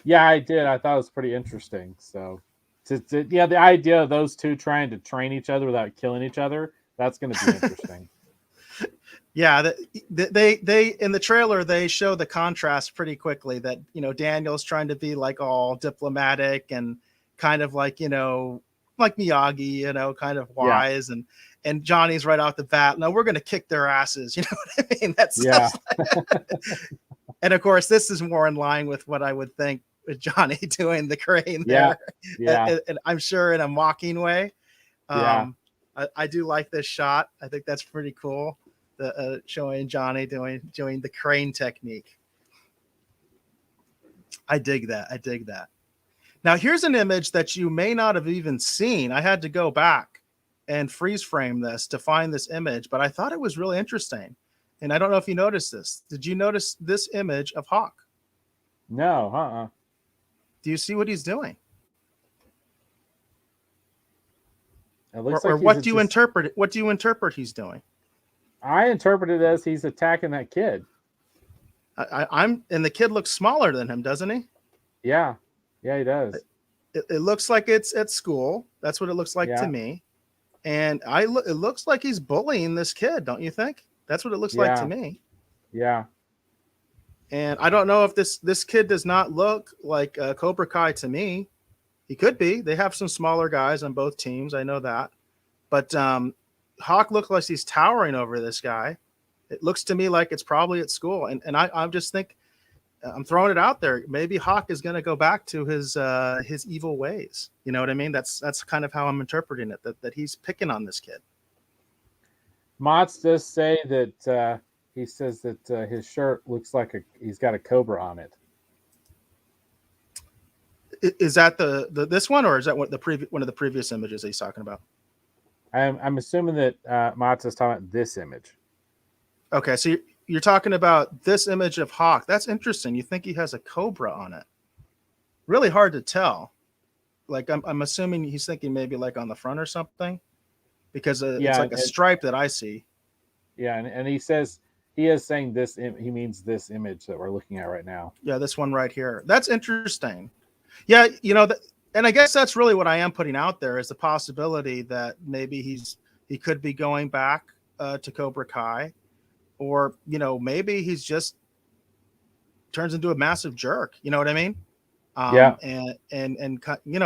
Yeah, I did. I thought it was pretty interesting. So, yeah, the idea of those 2 trying to train each other without killing each other, that's going to be interesting. Yeah, they in the trailer, they show the contrast pretty quickly, that, Daniel's trying to be like all diplomatic and kind of like, like Miyagi, kind of wise, and Johnny's right off the bat, no, we're going to kick their asses. You know what I mean? That's Yeah. And of course, this is more in line with what I would think with Johnny doing the crane Yeah. there. Yeah. And I'm sure in a mocking way. Yeah. I do like this shot. I think that's pretty cool. The showing Johnny doing the crane technique. I dig that. Now here's an image that you may not have even seen. I had to go back and freeze frame this to find this image, but I thought it was really interesting. And I don't know if you noticed this. Did you notice this image of Hawk? No. Do you see what he's doing? It looks Or like what do you interpret? What do you interpret he's doing? I interpret it as he's attacking that kid. And the kid looks smaller than him, doesn't he? Yeah. Yeah, he does. It looks like it's at school. That's what it looks like to me. And it looks like he's bullying this kid, don't you think? That's what it looks like to me. Yeah. And I don't know if this kid does not look like Cobra Kai to me. He could be. They have some smaller guys on both teams. I know that. But Hawk looks like he's towering over this guy. It looks to me like it's probably at school. And I just think, I'm throwing it out there, maybe Hawk is going to go back to his evil ways. You know what I mean? That's kind of how I'm interpreting it, that he's picking on this kid. Mott's does say that he says that his shirt looks like he's got a cobra on it. Is that the this one, or is that one of the previous images that he's talking about? I'm assuming that Mott's is talking about this image. Okay, so you're talking about this image of Hawk. That's interesting. You think he has a cobra on it? Really hard to tell. Like I'm assuming he's thinking maybe like on the front or something, because it's Yeah, like a stripe that I see. yeah, and he says he is saying this. He means this image that we're looking at right now. Yeah, this one right here. That's interesting. Yeah, and I guess that's really what I am putting out there is the possibility that maybe he could be going back to Cobra Kai, or maybe he's just turns into a massive jerk. You know what I mean? Yeah, And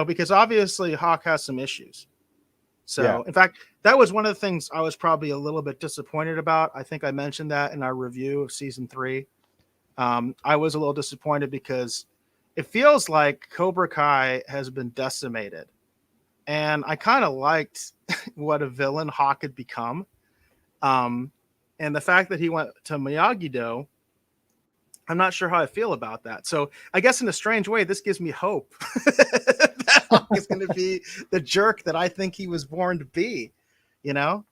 because obviously Hawk has some issues. yeah, So in fact, that was one of the things I was probably a little bit disappointed about. I think I mentioned that in our review of season 3. I was a little disappointed because it feels like Cobra Kai has been decimated, and I kind of liked what a villain Hawk had become. And the fact that he went to Miyagi-Do, I'm not sure how I feel about that. So I guess in a strange way, this gives me hope that Hawk is going to be the jerk that I think he was born to be. You know,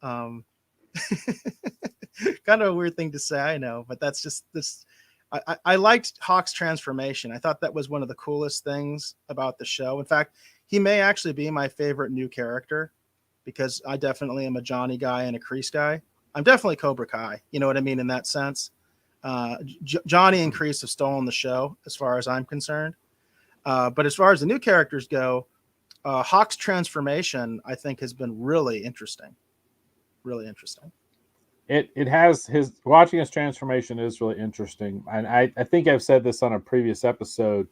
um, kind of a weird thing to say, I know, but that's just this. I liked Hawk's transformation. I thought that was one of the coolest things about the show. In fact, he may actually be my favorite new character because I definitely am a Johnny guy and a Kreese guy. I'm definitely Cobra Kai. You know what I mean in that sense. Johnny and Kreese have stolen the show as far as I'm concerned. But as far as the new characters go, Hawk's transformation I think has been really interesting. Really interesting. it has his watching his transformation is really interesting, and I think I've said this on a previous episode.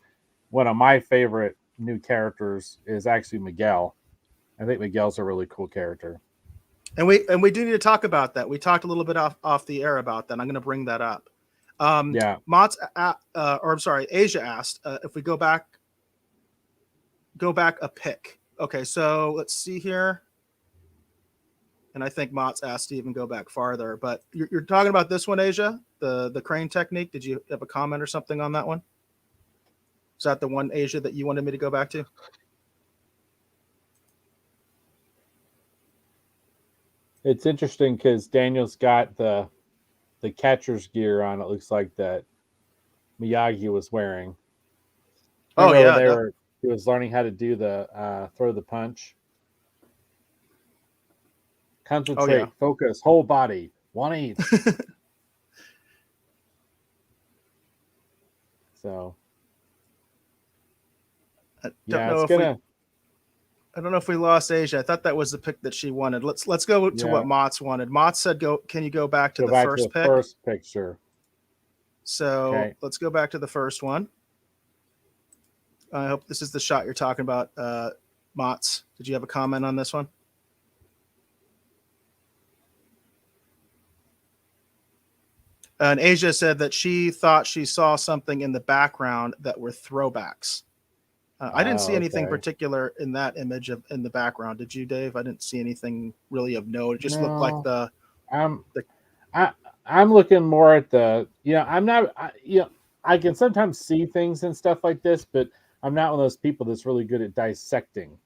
One of my favorite new characters is actually Miguel. I think Miguel's a really cool character. And we do need to talk about that. We talked a little bit off the air about that. I'm going to bring that up. Yeah, Mott's, or I'm sorry, Asia asked if we go back a pick. Okay, so let's see here. And I think Mott's asked to even go back farther. But you're talking about this one, Asia, the crane technique. Did you have a comment or something on that one? Is that the one, Asia, that you wanted me to go back to? it's interesting because Daniel's got the catcher's gear on. It looks like that Miyagi was wearing. Oh Remember yeah, he was learning how to do the throw the punch. oh yeah. Concentrate, focus, whole body, one each. So I don't yeah, know it's if we gonna I don't know if we lost Asia. I thought that was the pick that she wanted. Let's go to yeah what Mott's wanted. Mott said, "Go. Can you go back to go the back to the first pick?" first picture. So Okay. let's go back to the first one. I hope this is the shot you're talking about, Mott's. Did you have a comment on this one? And Asia said that she thought she saw something in the background that were throwbacks. I didn't see Oh, anything okay. particular in that image in the background. Did you, Dave? I didn't see anything really of note. It just looked like No, I'm the I I'm looking more at the I'm not I can sometimes see things and stuff like this, but I'm not one of those people that's really good at dissecting.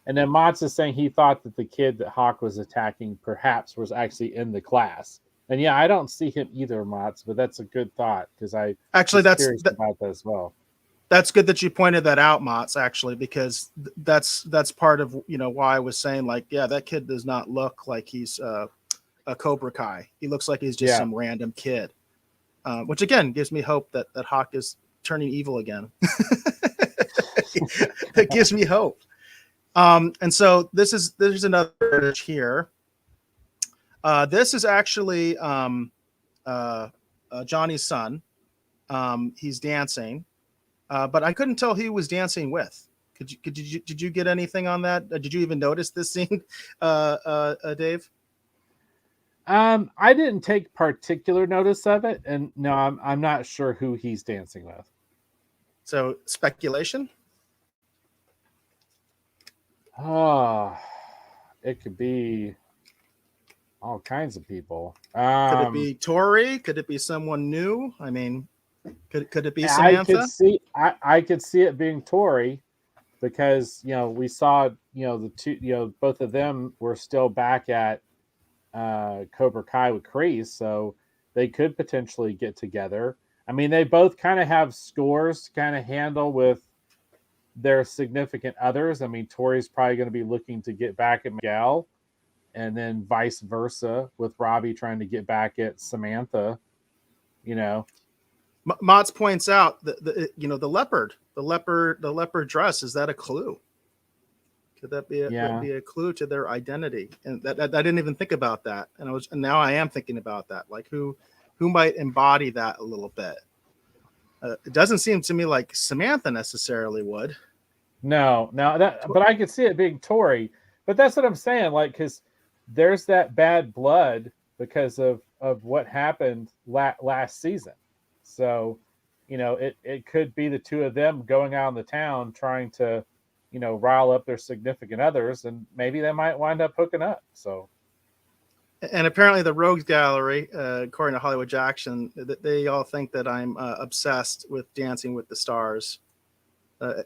And then Mats is saying he thought that the kid that Hawk was attacking perhaps was actually in the class. And yeah, I don't see him either, Mats, but that's a good thought because I actually was curious that, about that as well. that's good that you pointed that out, Mott's, actually, because that's part of why I was saying, like, yeah, that kid does not look like he's a Cobra Kai. He looks like he's just Yeah. some random kid, which again gives me hope that Hawk is turning evil again. It gives me hope. And so there's another image here. This is actually Johnny's son. He's dancing, but I couldn't tell who he was dancing with. Did you get anything on that? Did you even notice this scene, Dave? I didn't take particular notice of it, and no, I'm not sure who he's dancing with. So speculation. Oh, it could be. All kinds of people. Could it be Tori? Could it be someone new? I mean, could it be I could Samantha? see I could see it being Tori because we saw the two both of them were still back at Cobra Kai with Kreese, so they could potentially get together. I mean, they both kind of have scores to kind of handle with their significant others. I mean, Tori's probably going to be looking to get back at Miguel, and then vice versa with Robbie trying to get back at Samantha. You know, Mott's points out the leopard dress. Is that a clue? Could that be yeah. be a clue to their identity? And that I didn't even think about that, and now I am thinking about that. Like who might embody that a little bit? It doesn't seem to me like Samantha necessarily would. No, but I could see it being Tori. But that's what I'm saying, like, because there's that bad blood because of what happened last season. So, it could be the two of them going out in the town trying to, rile up their significant others, and maybe they might wind up hooking up. So, and apparently the Rogues Gallery, according to Hollywood Jackson, they all think that I'm obsessed with Dancing with the Stars.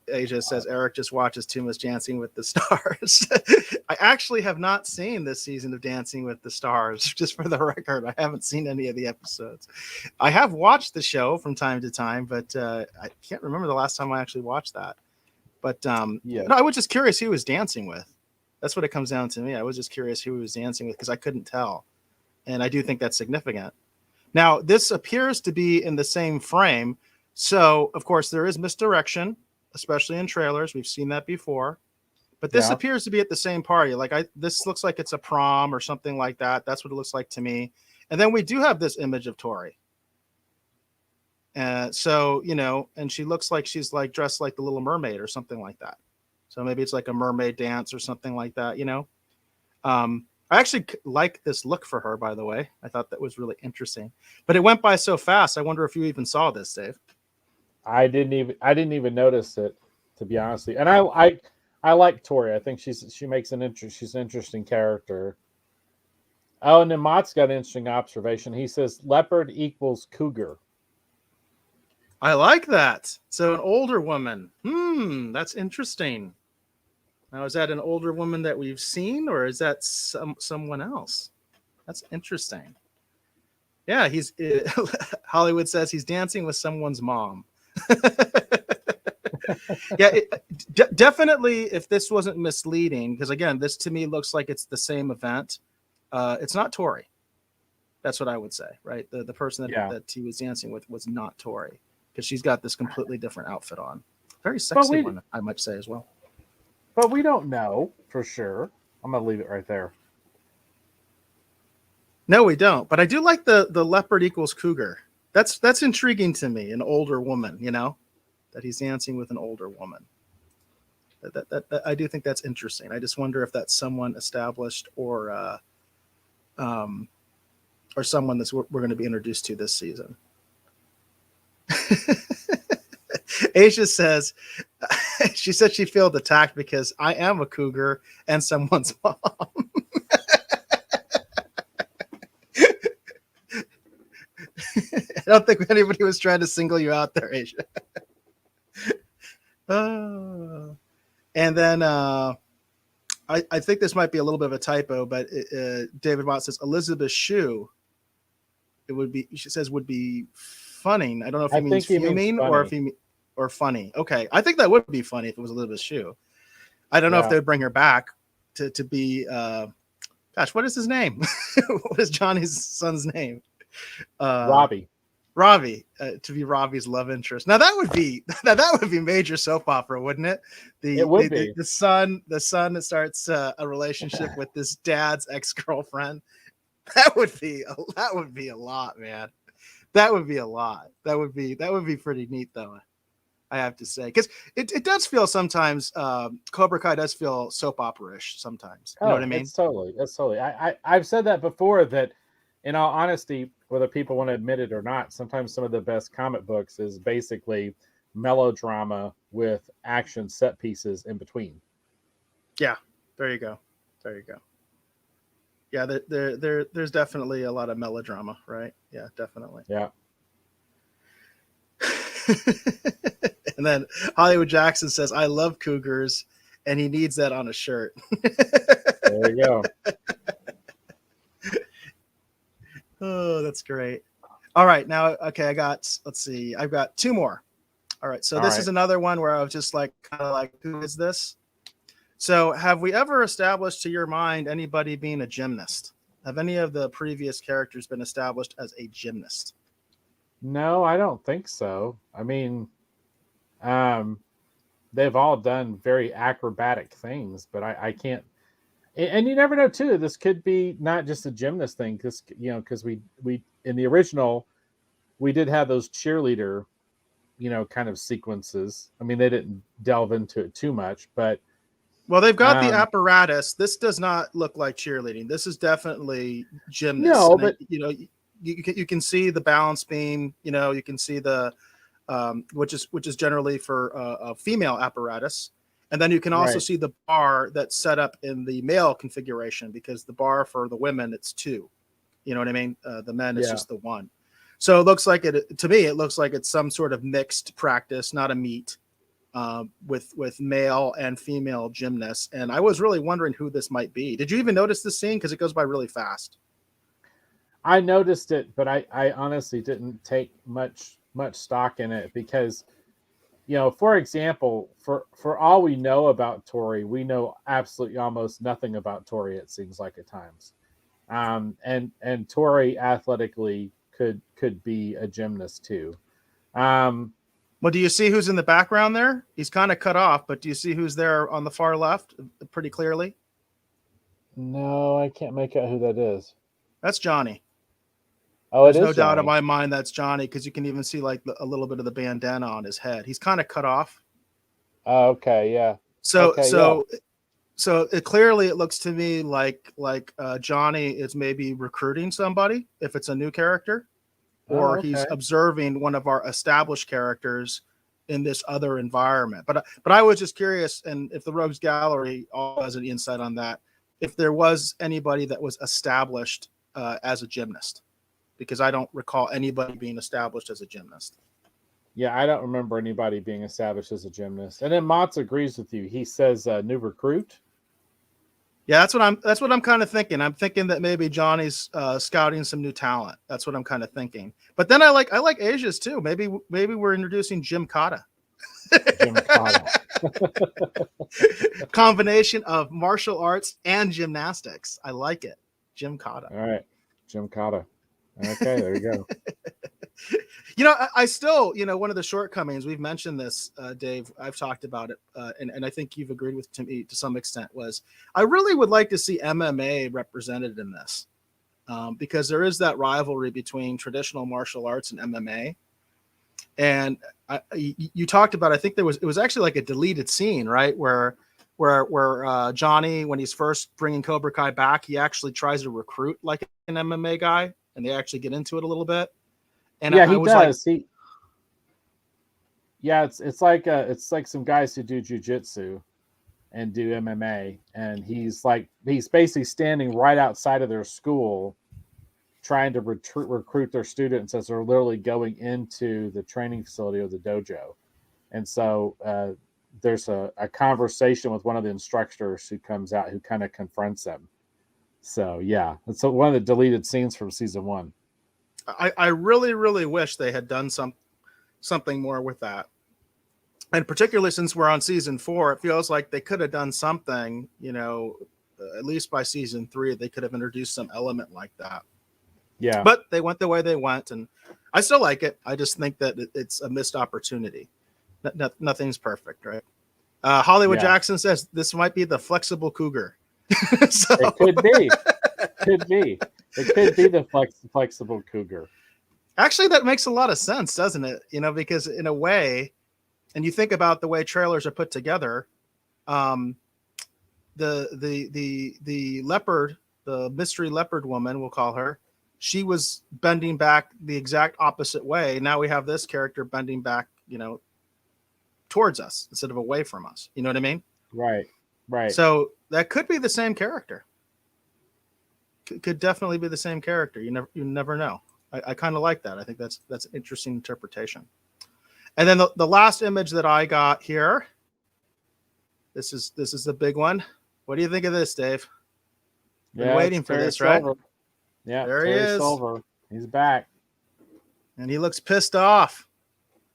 Asia says Eric just watches too much Dancing with the Stars. I actually have not seen this season of Dancing with the Stars, just for the record. I haven't seen any of the episodes. I have watched the show from time to time, but I can't remember the last time I actually watched that. But yeah. no, I was just curious who he was dancing with. That's what it comes down to me. I was just curious who he was dancing with because I couldn't tell. And I do think that's significant. Now, this appears to be in the same frame. So, of course, there is misdirection, especially in trailers. We've seen that before. But this appears to be at the same party. Like this looks like it's a prom or something like that. That's what it looks like to me. And then we do have this image of Tori. So, and she looks like she's like dressed like the Little Mermaid or something like that. So maybe it's like a mermaid dance or something like that, I actually like this look for her, by the way. I thought that was really interesting, but it went by so fast. I wonder if you even saw this, Dave. I didn't even notice it, to be honest with you. And I like Tori. I think she makes she's an interesting character. Oh, and then Mott's got an interesting observation. He says leopard equals cougar. I like that. So an older woman. That's interesting. Now, is that an older woman that we've seen, or is that someone else? That's interesting. Yeah, Hollywood says he's dancing with someone's mom. Yeah, definitely. If this wasn't misleading, because again, this to me looks like it's the same event. It's not Tori. That's what I would say, right? The person that he was dancing with was not Tori, because she's got this completely different outfit on. Very sexy one, I might say as well. But we don't know for sure. I'm gonna leave it right there. No, we don't. But I do like the leopard equals cougar. That's intriguing to me. An older woman, that he's dancing with an older woman. That I do think that's interesting. I just wonder if that's someone established or someone that's we're going to be introduced to this season. Asia says she said she felt attacked because I am a cougar and someone's mom. I don't think anybody was trying to single you out there, Asia. And then I think this might be a little bit of a typo, but David Watt says Elizabeth Shue. She says would be funny. I don't know if he means fuming or funny. Okay, I think that would be funny if it was Elizabeth Shue. I don't know if they would bring her back to be. Gosh, what is his name? What is Johnny's son's name? Robbie. To be Robbie's love interest. Now that would be major soap opera, wouldn't it? It would be the son that starts a relationship with this dad's ex-girlfriend. That would be a lot, man. That would be a lot. That would be pretty neat, though. I have to say, because it does feel sometimes. Cobra Kai does feel soap opera-ish sometimes. You know what I mean? It's totally. I've said that before. That, in all honesty, whether people want to admit it or not, sometimes some of the best comic books is basically melodrama with action set pieces in between. Yeah, there you go. Yeah, there's definitely a lot of melodrama, right? Yeah, definitely. Yeah. And then Hollywood Jackson says, "I love cougars," and he needs that on a shirt. There you go. Oh, that's great. All right, now, okay, let's see, I've got two more. All right, so All this right. is another one where I was just like, kind of like, who is this? So, have we ever established to your mind anybody being a gymnast? Have any of the previous characters been established as a gymnast? No, I don't think so. I mean, um, they've all done very acrobatic things, but I can't. And you never know too. This could be not just a gymnast thing, because because we in the original we did have those cheerleader, kind of sequences. I mean, they didn't delve into it too much, but Well, they've got the um, apparatus. This does not look like cheerleading. This is definitely gymnasts, no, and but you can see the balance beam. You can see the which is generally for a female apparatus, and then you can also right, see the bar that's set up in the male configuration, because the bar for the women, it's two. You know what I mean? The men, it's yeah, just the one. So it looks like to me, it looks like it's some sort of mixed practice, not a meet, with male and female gymnasts. And I was really wondering who this might be. Did you even notice this scene? Because it goes by really fast. I noticed it, but I honestly didn't take much stock in it because for example, for all we know about Tori, we know absolutely almost nothing about Tori. It seems like at times, and Tori athletically could be a gymnast too. Um, Well, do you see who's in the background there? He's kind of cut off, but do you see who's there on the far left pretty clearly? no, I can't make out who that is. That's Johnny. Oh, it There's no is doubt in Johnny. my mind that's Johnny, because you can even see like a little bit of the bandana on his head. He's kind of cut off. Oh, okay, yeah, So okay, yeah. so so clearly it looks to me like Johnny is maybe recruiting somebody if it's a new character, Oh, or he's okay. observing one of our established characters in this other environment. But I was just curious, and if the Rogues Gallery all has an insight on that, if there was anybody that was established as a gymnast, because I don't recall anybody being established as a gymnast. Yeah, I don't remember anybody being established as a gymnast. And then Motz agrees with you. He says new recruit. Yeah, that's what I'm kind of thinking. I'm thinking that maybe Johnny's scouting some new talent. That's what I'm kind of thinking. But then I like Asia's too. Maybe we're introducing Jim Kata. Jim Cotta. Combination of martial arts and gymnastics. I like it. Jim Kata. All right, Jim Cotta. Okay, there you go. I still, one of the shortcomings, we've mentioned this, Dave, I've talked about it, and I think you've agreed with me to some extent, was I really would like to see MMA represented in this, because there is that rivalry between traditional martial arts and MMA. And you talked about, I think it was actually like a deleted scene, right? Where Johnny, when he's first bringing Cobra Kai back, he actually tries to recruit like an MMA guy, and they actually get into it a little bit. And Yeah, I he was like, does. It's like some guys who do jujitsu and do MMA, and he's basically standing right outside of their school, trying to recruit their students as they're literally going into the training facility or the dojo. And so there's a conversation with one of the instructors who comes out who kind of confronts them. So yeah, it's one of the deleted scenes from season one. I really, really wish they had done something more with that. And particularly since we're on season 4, it feels like they could have done something, at least by season 3, they could have introduced some element like that. Yeah, But they went the way they went, and I still like it. I just think that it's a missed opportunity. Nothing's perfect, right? Hollywood yeah, Jackson says this might be the flexible cougar. So it could be, it could be the flexible cougar. actually, that makes a lot of sense, doesn't it? Because in a way, and you think about the way trailers are put together, um, the leopard, the mystery leopard woman, we'll call her, she was bending back the exact opposite way. Now we have this character bending back, towards us instead of away from us. You know what I mean? Right, right. So that could be the same character. could definitely be the same character. You never know. I kind of like that. I think that's an interesting interpretation. And then the last image that I got here. This is the big one. What do you think of this, Dave? Been waiting for this, Silver. right? Yeah, there Terry he is. Silver. He's back. And he looks pissed off.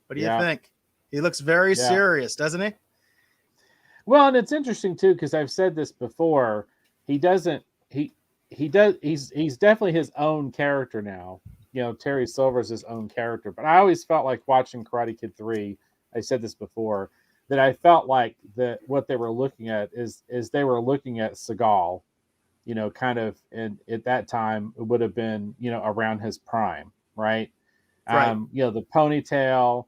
What do you think? He looks very serious, doesn't he? Well, and it's interesting too, because I've said this before. He's definitely his own character now. Terry Silver is his own character. But I always felt like watching Karate Kid 3, I said this before, that I felt like what they were looking at is they were looking at Seagal, kind of at that time it would have been, around his prime, right? Right. The ponytail,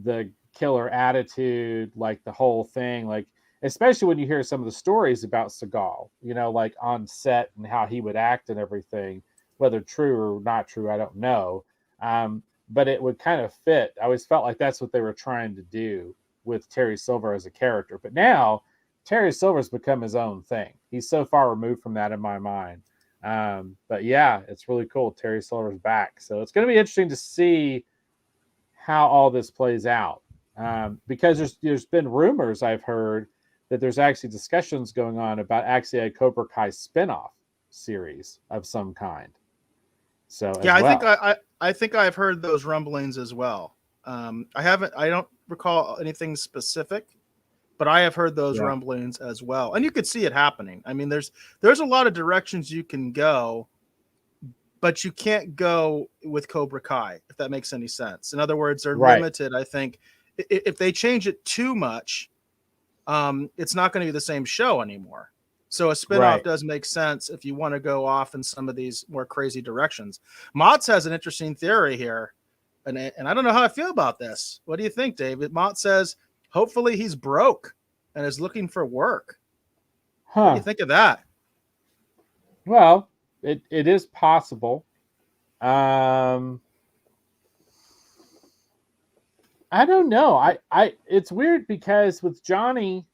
the killer attitude, like the whole thing, like especially when you hear some of the stories about Seagal, like on set and how he would act and everything, whether true or not true, I don't know. But it would kind of fit. I always felt like that's what they were trying to do with Terry Silver as a character. But now Terry Silver's become his own thing. He's so far removed from that in my mind. But yeah, it's really cool. Terry Silver's back. So it's going to be interesting to see how all this plays out. Because there's been rumors I've heard that there's actually discussions going on about actually a Cobra Kai spinoff series of some kind. So yeah, I think I've heard those rumblings as well. I don't recall anything specific, but I have heard those rumblings as well. And you could see it happening. I mean, there's a lot of directions you can go, but you can't go with Cobra Kai, if that makes any sense. In other words, they're limited. I think if they change it too much, it's not going to be the same show anymore. So a spinoff does make sense if you want to go off in some of these more crazy directions. Motz has an interesting theory here, and I don't know how I feel about this. What do you think, David? Motz says, hopefully he's broke and is looking for work. What do you think of that? Well, it is possible. I don't know. I it's weird because with Johnny,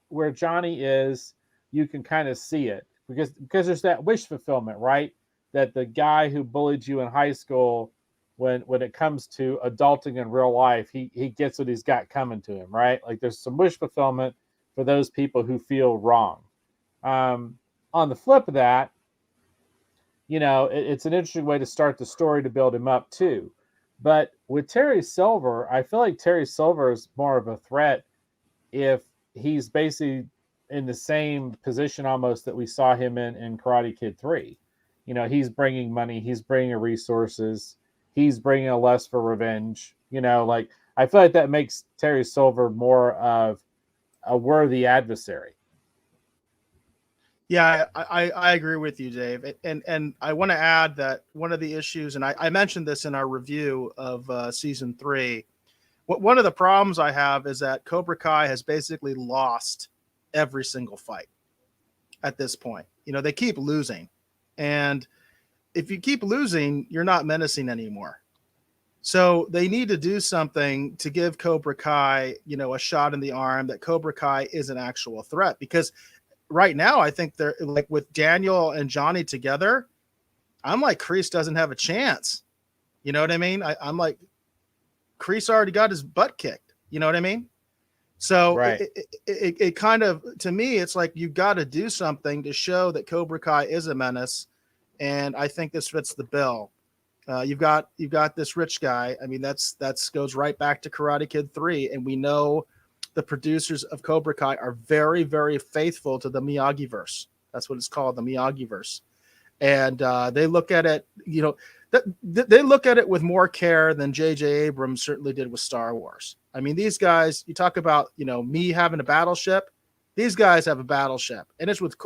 where Johnny is, you can kind of see it because there's that wish fulfillment, right? That the guy who bullied you in high school, when it comes to adulting in real life, he gets what he's got coming to him, right? Like there's some wish fulfillment for those people who feel wrong. On the flip of that, it's an interesting way to start the story to build him up too. But with Terry Silver, I feel like Terry Silver is more of a threat if he's basically in the same position almost that we saw him in Karate Kid 3. He's bringing money, he's bringing resources, he's bringing a lust for revenge. Like I feel like that makes Terry Silver more of a worthy adversary. Yeah, I agree with you, Dave. And I want to add that one of the issues, and I mentioned this in our review of season 3, one of the problems I have is that Cobra Kai has basically lost every single fight at this point. They keep losing. And if you keep losing, you're not menacing anymore. So they need to do something to give Cobra Kai, a shot in the arm that Cobra Kai is an actual threat. Because right now, I think they're like with Daniel and Johnny together, I'm like, Kreese doesn't have a chance. You know what I mean? I'm like, Kreese already got his butt kicked. You know what I mean? So it kind of, to me, it's like you got to do something to show that Cobra Kai is a menace. And I think this fits the bill. You've got this rich guy. I mean, that's goes right back to Karate Kid 3. And we know the producers of Cobra Kai are very, very faithful to the Miyagi-verse. That's what it's called, the Miyagi-verse. And they look at it, they look at it with more care than J.J. Abrams certainly did with Star Wars. I mean, these guys, you talk about, me having a battleship. These guys have a battleship, and it's with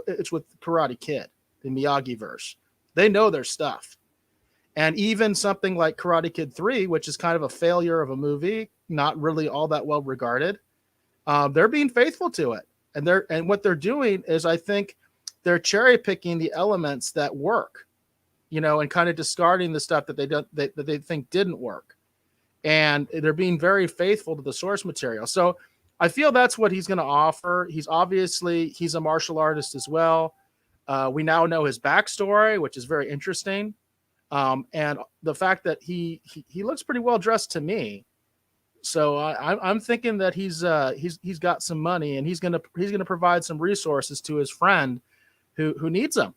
Karate Kid, the Miyagi-verse. They know their stuff. And even something like Karate Kid 3, which is kind of a failure of a movie, not really all that well regarded, they're being faithful to it. And what they're doing is, I think, they're cherry picking the elements that work, and kind of discarding the stuff that they think didn't work. And they're being very faithful to the source material. So I feel that's what he's going to offer. He's a martial artist as well. We now know his backstory, which is very interesting. And the fact that he looks pretty well dressed to me. So I'm thinking that he's got some money, and he's gonna provide some resources to his friend who needs them,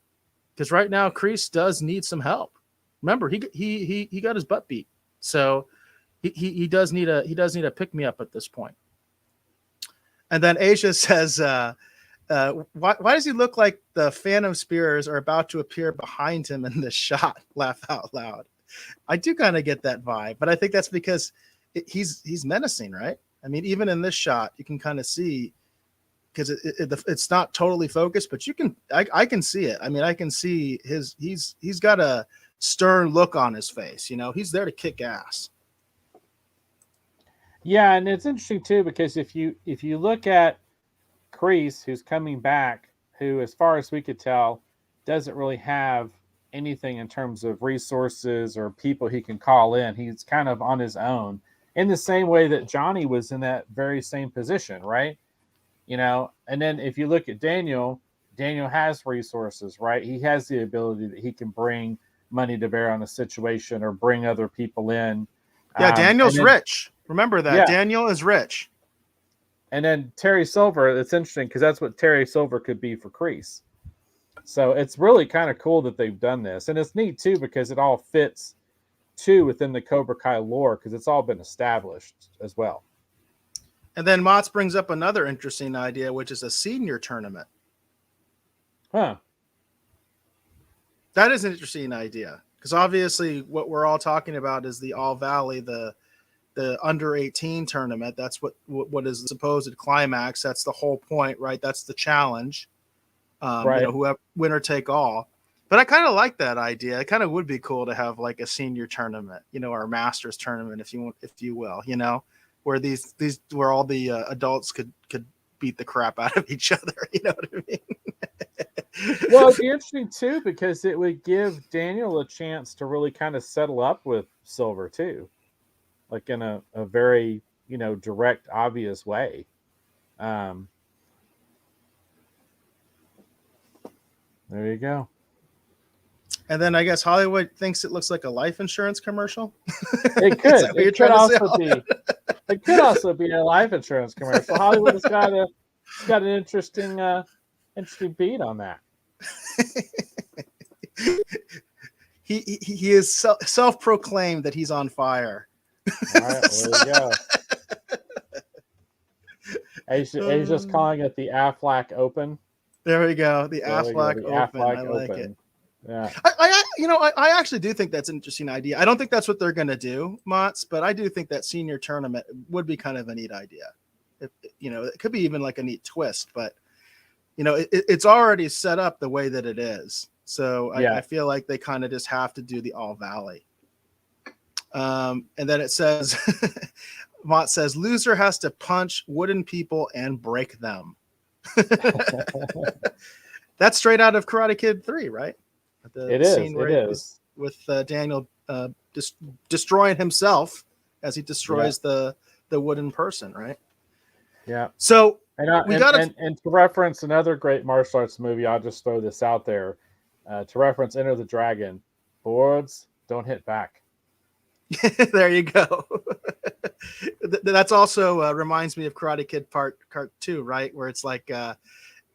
because right now Kreese does need some help. Remember, he got his butt beat, so he does need a pick me up at this point. And then Asia says, why does he look like the Phantom Spears are about to appear behind him in this shot? Laugh out loud. I do kind of get that vibe, but I think that's because he's menacing, right? I mean, even in this shot, you can kind of see, because it's not totally focused, but I can see it. I mean, I can see he's got a stern look on his face. You know, he's there to kick ass. Yeah, and it's interesting too, because if you look at Kreese, who's coming back, who, as far as we could tell, doesn't really have anything in terms of resources or people he can call in. He's kind of on his own, in the same way that Johnny was in that very same position, right? You know, and then if you look at Daniel has resources, right? He has the ability that he can bring money to bear on a situation or bring other people in. Yeah, Daniel's rich. Remember that. Yeah. Daniel is rich. And then Terry Silver, it's interesting because that's what Terry Silver could be for Kreese. So it's really kind of cool that they've done this. And it's neat too, because it all fits too within the Cobra Kai lore, because it's all been established as well. And then Motz brings up another interesting idea, which is a senior tournament. Huh. That is an interesting idea, because obviously what we're all talking about is the All Valley, the under 18 tournament. That's what is the supposed climax. That's the whole point, right? That's the challenge. Right. You know, whoever, winner take all. But I kind of like that idea. It kind of would be cool to have like a senior tournament, you know, or a masters tournament, if you will, you know, where where all the adults could beat the crap out of each other. You know what I mean? Well, it'd be interesting too, because it would give Daniel a chance to really kind of settle up with Silver too, like in a very, you know, direct, obvious way. There you go. And then I guess Hollywood thinks it looks like a life insurance commercial. It could. It could also be. It could also be a life insurance commercial. Hollywood's got an interesting beat on that. He is self-proclaimed that he's on fire. All right, there you go. Asia's calling it the Aflac Open. There we go. The Aflac Open. I like it. Yeah. I actually do think that's an interesting idea. I don't think that's what they're going to do, Motz, but I do think that senior tournament would be kind of a neat idea. It could be even like a neat twist, but it's already set up the way that it is. So I feel like they kind of just have to do the All Valley. And then it says, Mott says, loser has to punch wooden people and break them. That's straight out of Karate Kid 3, right? It is. With Daniel destroying himself as he destroys the wooden person, right? Yeah. So and to reference another great martial arts movie, I'll just throw this out there. To reference Enter the Dragon, boards don't hit back. There you go. That's also reminds me of Karate Kid Part 2, right? Where it's like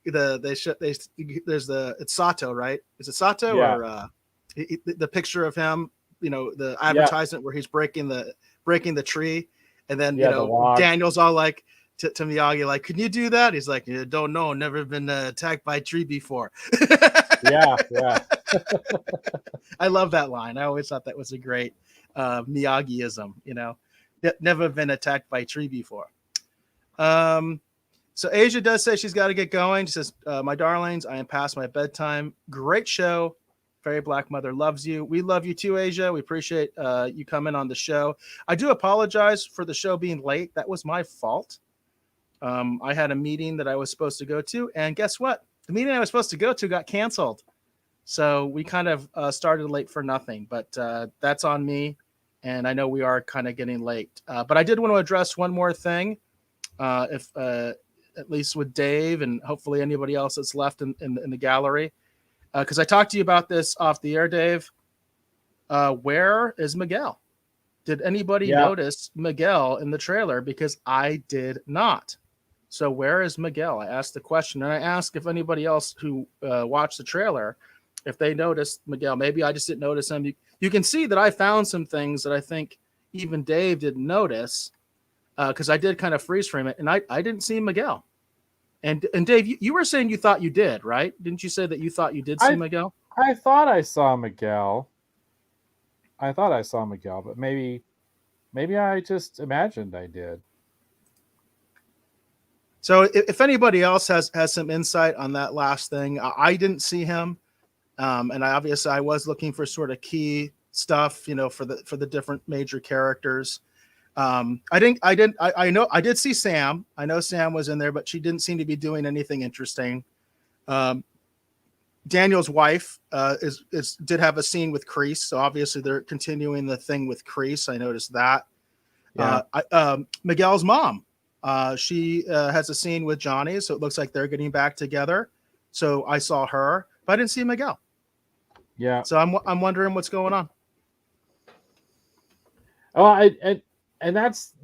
it's Sato, right? Is it Sato or the picture of him? The advertisement where he's breaking the tree, and then Daniel's all like to Miyagi, like, "Can you do that?" He's like, "You don't know, never been attacked by a tree before." Yeah. I love that line. I always thought that was a great Miyagi-ism. Never been attacked by a tree before. So Asia does say she's got to get going. She says, my darlings, I am past my bedtime. Great show. Fairy Black Mother loves you. We love you too, Asia. We appreciate you coming on the show. I do apologize for the show being late. That was my fault. I had a meeting that I was supposed to go to, and guess what? The meeting I was supposed to go to got canceled. So we kind of started late for nothing, but that's on me. And I know we are kind of getting late. But I did want to address one more thing. If at least with Dave and hopefully anybody else that's left in the gallery. because I talked to you about this off the air, Dave. Where is Miguel? Did anybody notice Miguel in the trailer? Because I did not. So where is Miguel? I asked the question, and I asked if anybody else who watched the trailer, if they noticed Miguel. Maybe I just didn't notice him. You can see that I found some things that I think even Dave didn't notice, because I did kind of freeze frame it, and I didn't see Miguel. And Dave, you were saying you thought you did, right? Didn't you say that you thought you did see Miguel? I thought I saw Miguel. But maybe I just imagined I did. So if anybody else has some insight on that last thing, I didn't see him, and I was looking for sort of key stuff, for the different major characters. I know I did see Sam. I know Sam was in there, but she didn't seem to be doing anything interesting. Daniel's wife did have a scene with Kreese, so obviously they're continuing the thing with Kreese. I noticed that. Yeah. Miguel's mom, she has a scene with Johnny, so it looks like they're getting back together. So I saw her, but I didn't see Miguel. Yeah. So I'm wondering what's going on. Oh, and that's,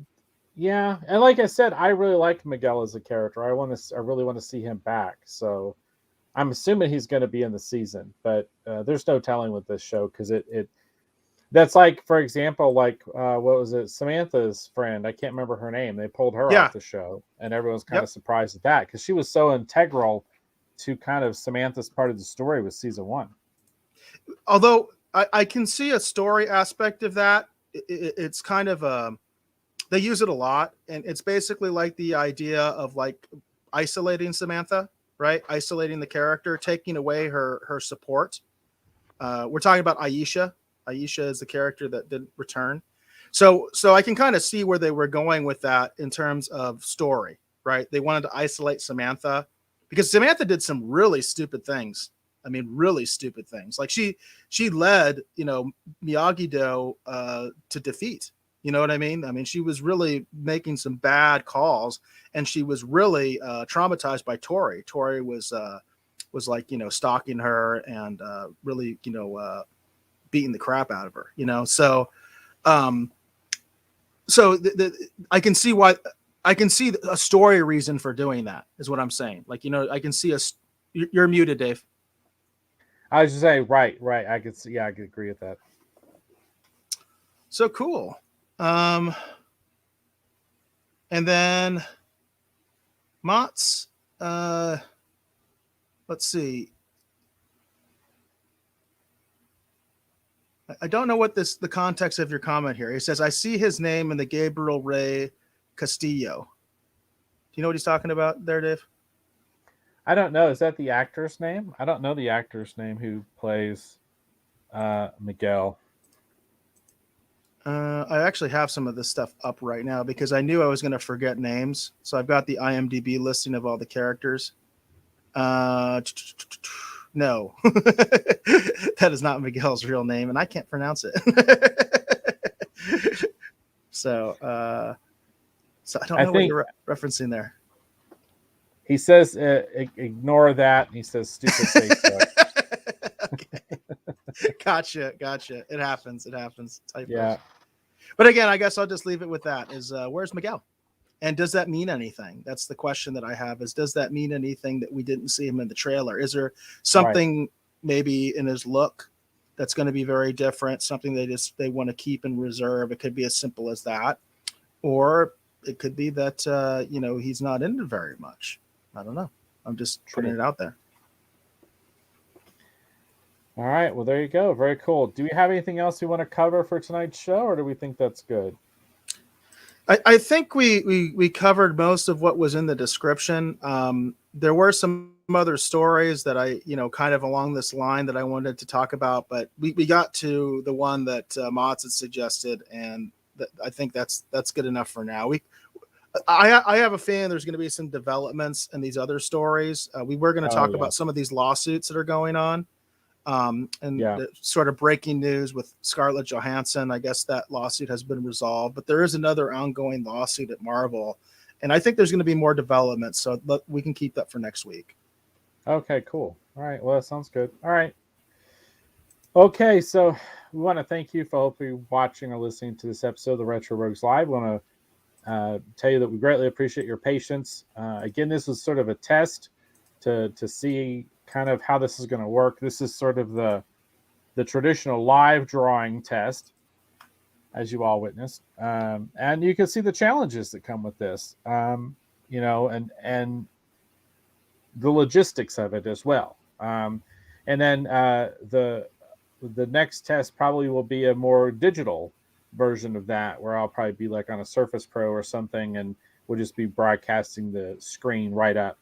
yeah, and like I said, I really like Miguel as a character. I really want to see him back. So I'm assuming he's going to be in the season, but there's no telling with this show, because that's like, for example, like what was it? Samantha's friend. I can't remember her name. They pulled her off the show, and everyone's kind of surprised at that, because she was so integral to kind of Samantha's part of the story with season 1. Although I can see a story aspect of that. It's kind of they use it a lot, and it's basically like the idea of like isolating Samantha, right? Isolating the character, taking away her support. We're talking about Aisha. Aisha is the character that didn't return. So I can kind of see where they were going with that in terms of story, right? They wanted to isolate Samantha because Samantha did some really stupid things. I mean, really stupid things. Like she led, Miyagi-Do to defeat. You know what I mean? I mean, she was really making some bad calls, and she was really traumatized by Tori. Tori was like, stalking her and really, beating the crap out of her. So I can see why. I can see a story reason for doing that, is what I'm saying. Like, I can see you're muted, Dave. I was just saying, right. I could see, I could agree with that. So cool. And then Mott's, let's see. I don't know what the context of your comment here. He says, I see his name in the Gabriel Ray Castillo. Do you know what he's talking about there, Dave? I don't know. Is that the actor's name? I don't know the actor's name who plays Miguel. I actually have some of this stuff up right now because I knew I was going to forget names. So I've got the IMDb listing of all the characters. No, that is not Miguel's real name, and I can't pronounce it. So I don't know what you're referencing there. He says, ignore that. He says, stupid Facebook. Okay. Gotcha. It happens. Typos. Yeah. But again, I guess I'll just leave it with that. Where's Miguel? And does that mean anything? That's the question that I have, does that mean anything that we didn't see him in the trailer? Is there something maybe in his look that's going to be very different, something they want to keep in reserve? It could be as simple as that. Or it could be that, he's not in it very much. I don't know. I'm just putting it out there. All right. Well, there you go. Very cool. Do we have anything else we want to cover for tonight's show, or do we think that's good? I think we covered most of what was in the description. There were some other stories that I, kind of along this line that I wanted to talk about, but we got to the one that Mott's had suggested, and I think that's good enough for now. I have a feeling there's going to be some developments in these other stories. We were going to talk about some of these lawsuits that are going on. The sort of breaking news with Scarlett Johansson. I guess that lawsuit has been resolved, but there is another ongoing lawsuit at Marvel. And I think there's going to be more development. So we can keep that for next week. Okay, cool. All right. Well, that sounds good. All right. Okay, so we want to thank you for hopefully watching or listening to this episode of the Retro Rogues Live. We want to tell you that we greatly appreciate your patience. Again, this was sort of a test to see kind of how this is going to work. This is sort of the traditional live drawing test, as you all witnessed, and you can see the challenges that come with this. And the logistics of it as well. And then the next test probably will be a more digital version of that, where I'll probably be like on a Surface Pro or something, and we'll just be broadcasting the screen right up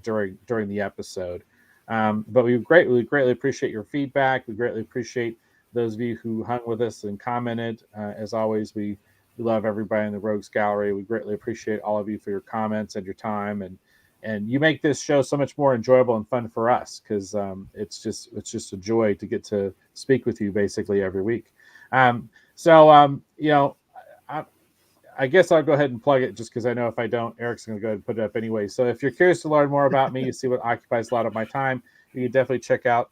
during the episode. But we greatly appreciate your feedback. We greatly appreciate those of you who hung with us and commented. As always, we love everybody in the Rogues Gallery. We greatly appreciate all of you for your comments and your time, and you make this show so much more enjoyable and fun for us, because it's just a joy to get to speak with you basically every week. I guess I'll go ahead and plug it, just because I know if I don't, Eric's going to go ahead and put it up anyway. So if you're curious to learn more about me, you see what occupies a lot of my time, you can definitely check out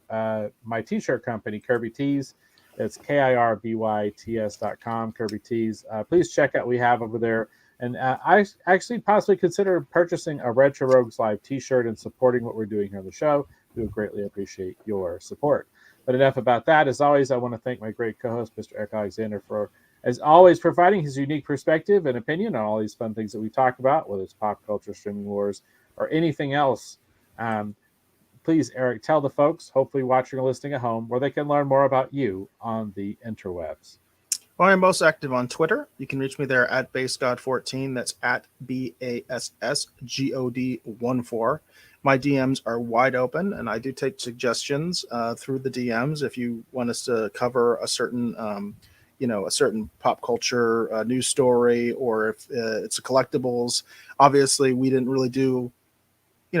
my t-shirt company, Kirby Tees. It's KIRBYTS.com, Kirby Tees. Please check out what we have over there. And I actually possibly consider purchasing a Retro Rogues Live t-shirt and supporting what we're doing here on the show. We would greatly appreciate your support. But enough about that. As always, I want to thank my great co-host, Mr. Eric Alexander, for, as always, providing his unique perspective and opinion on all these fun things that we talk about, whether it's pop culture, streaming wars, or anything else. Please, Eric, tell the folks, hopefully watching or listening at home, where they can learn more about you on the interwebs. Well, I'm most active on Twitter. You can reach me there at BassGod14. That's at BASSGOD14. My DMs are wide open, and I do take suggestions through the DMs. If you want us to cover a certain, a certain pop culture news story, or if it's a collectibles. Obviously, we didn't really do,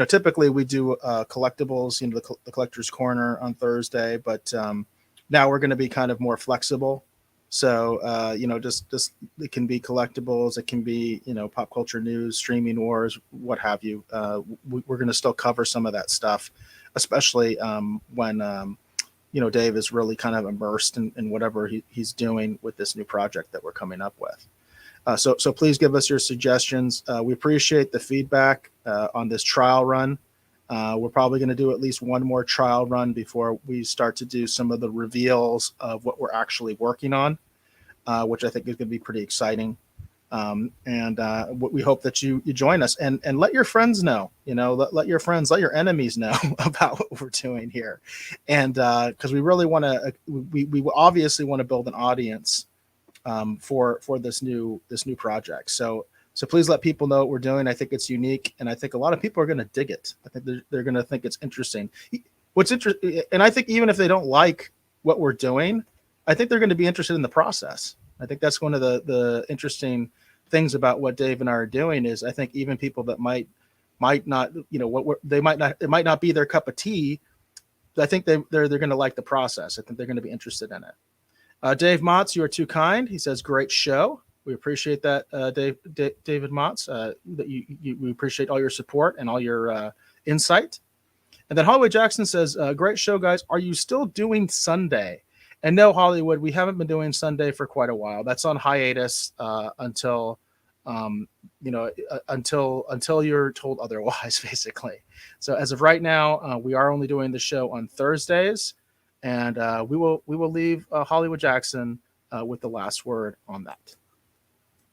typically we do collectibles, the collector's corner on Thursday, but now we're going to be kind of more flexible. So, just it can be collectibles, it can be, pop culture news, streaming wars, what have you. We're going to still cover some of that stuff, especially when, Dave is really kind of immersed in whatever he's doing with this new project that we're coming up with. So please give us your suggestions. We appreciate the feedback on this trial run. We're probably going to do at least one more trial run before we start to do some of the reveals of what we're actually working on, which I think is going to be pretty exciting. We hope that you join us and let your friends know, let your friends, let your enemies know about what we're doing here. And because we really want to, we obviously want to build an audience for this new project. So please let people know what we're doing. I think it's unique, and I think a lot of people are going to dig it. I think they're going to think it's interesting. What's interesting, and I think even if they don't like what we're doing, I think they're going to be interested in the process. I think that's one of the interesting things about what Dave and I are doing is I think even people that might not, it might not be their cup of tea. I think they're going to like the process. I think they're going to be interested in it. Dave Motz, you are too kind. He says, great show. We appreciate that, David Motz, that we appreciate all your support and all your insight. And then Hollywood Jackson says, great show, guys. Are you still doing Sunday? And no, Hollywood, we haven't been doing Sunday for quite a while. That's on hiatus until you're told otherwise, basically. So as of right now, we are only doing the show on Thursdays, and we will leave Hollywood Jackson with the last word on that.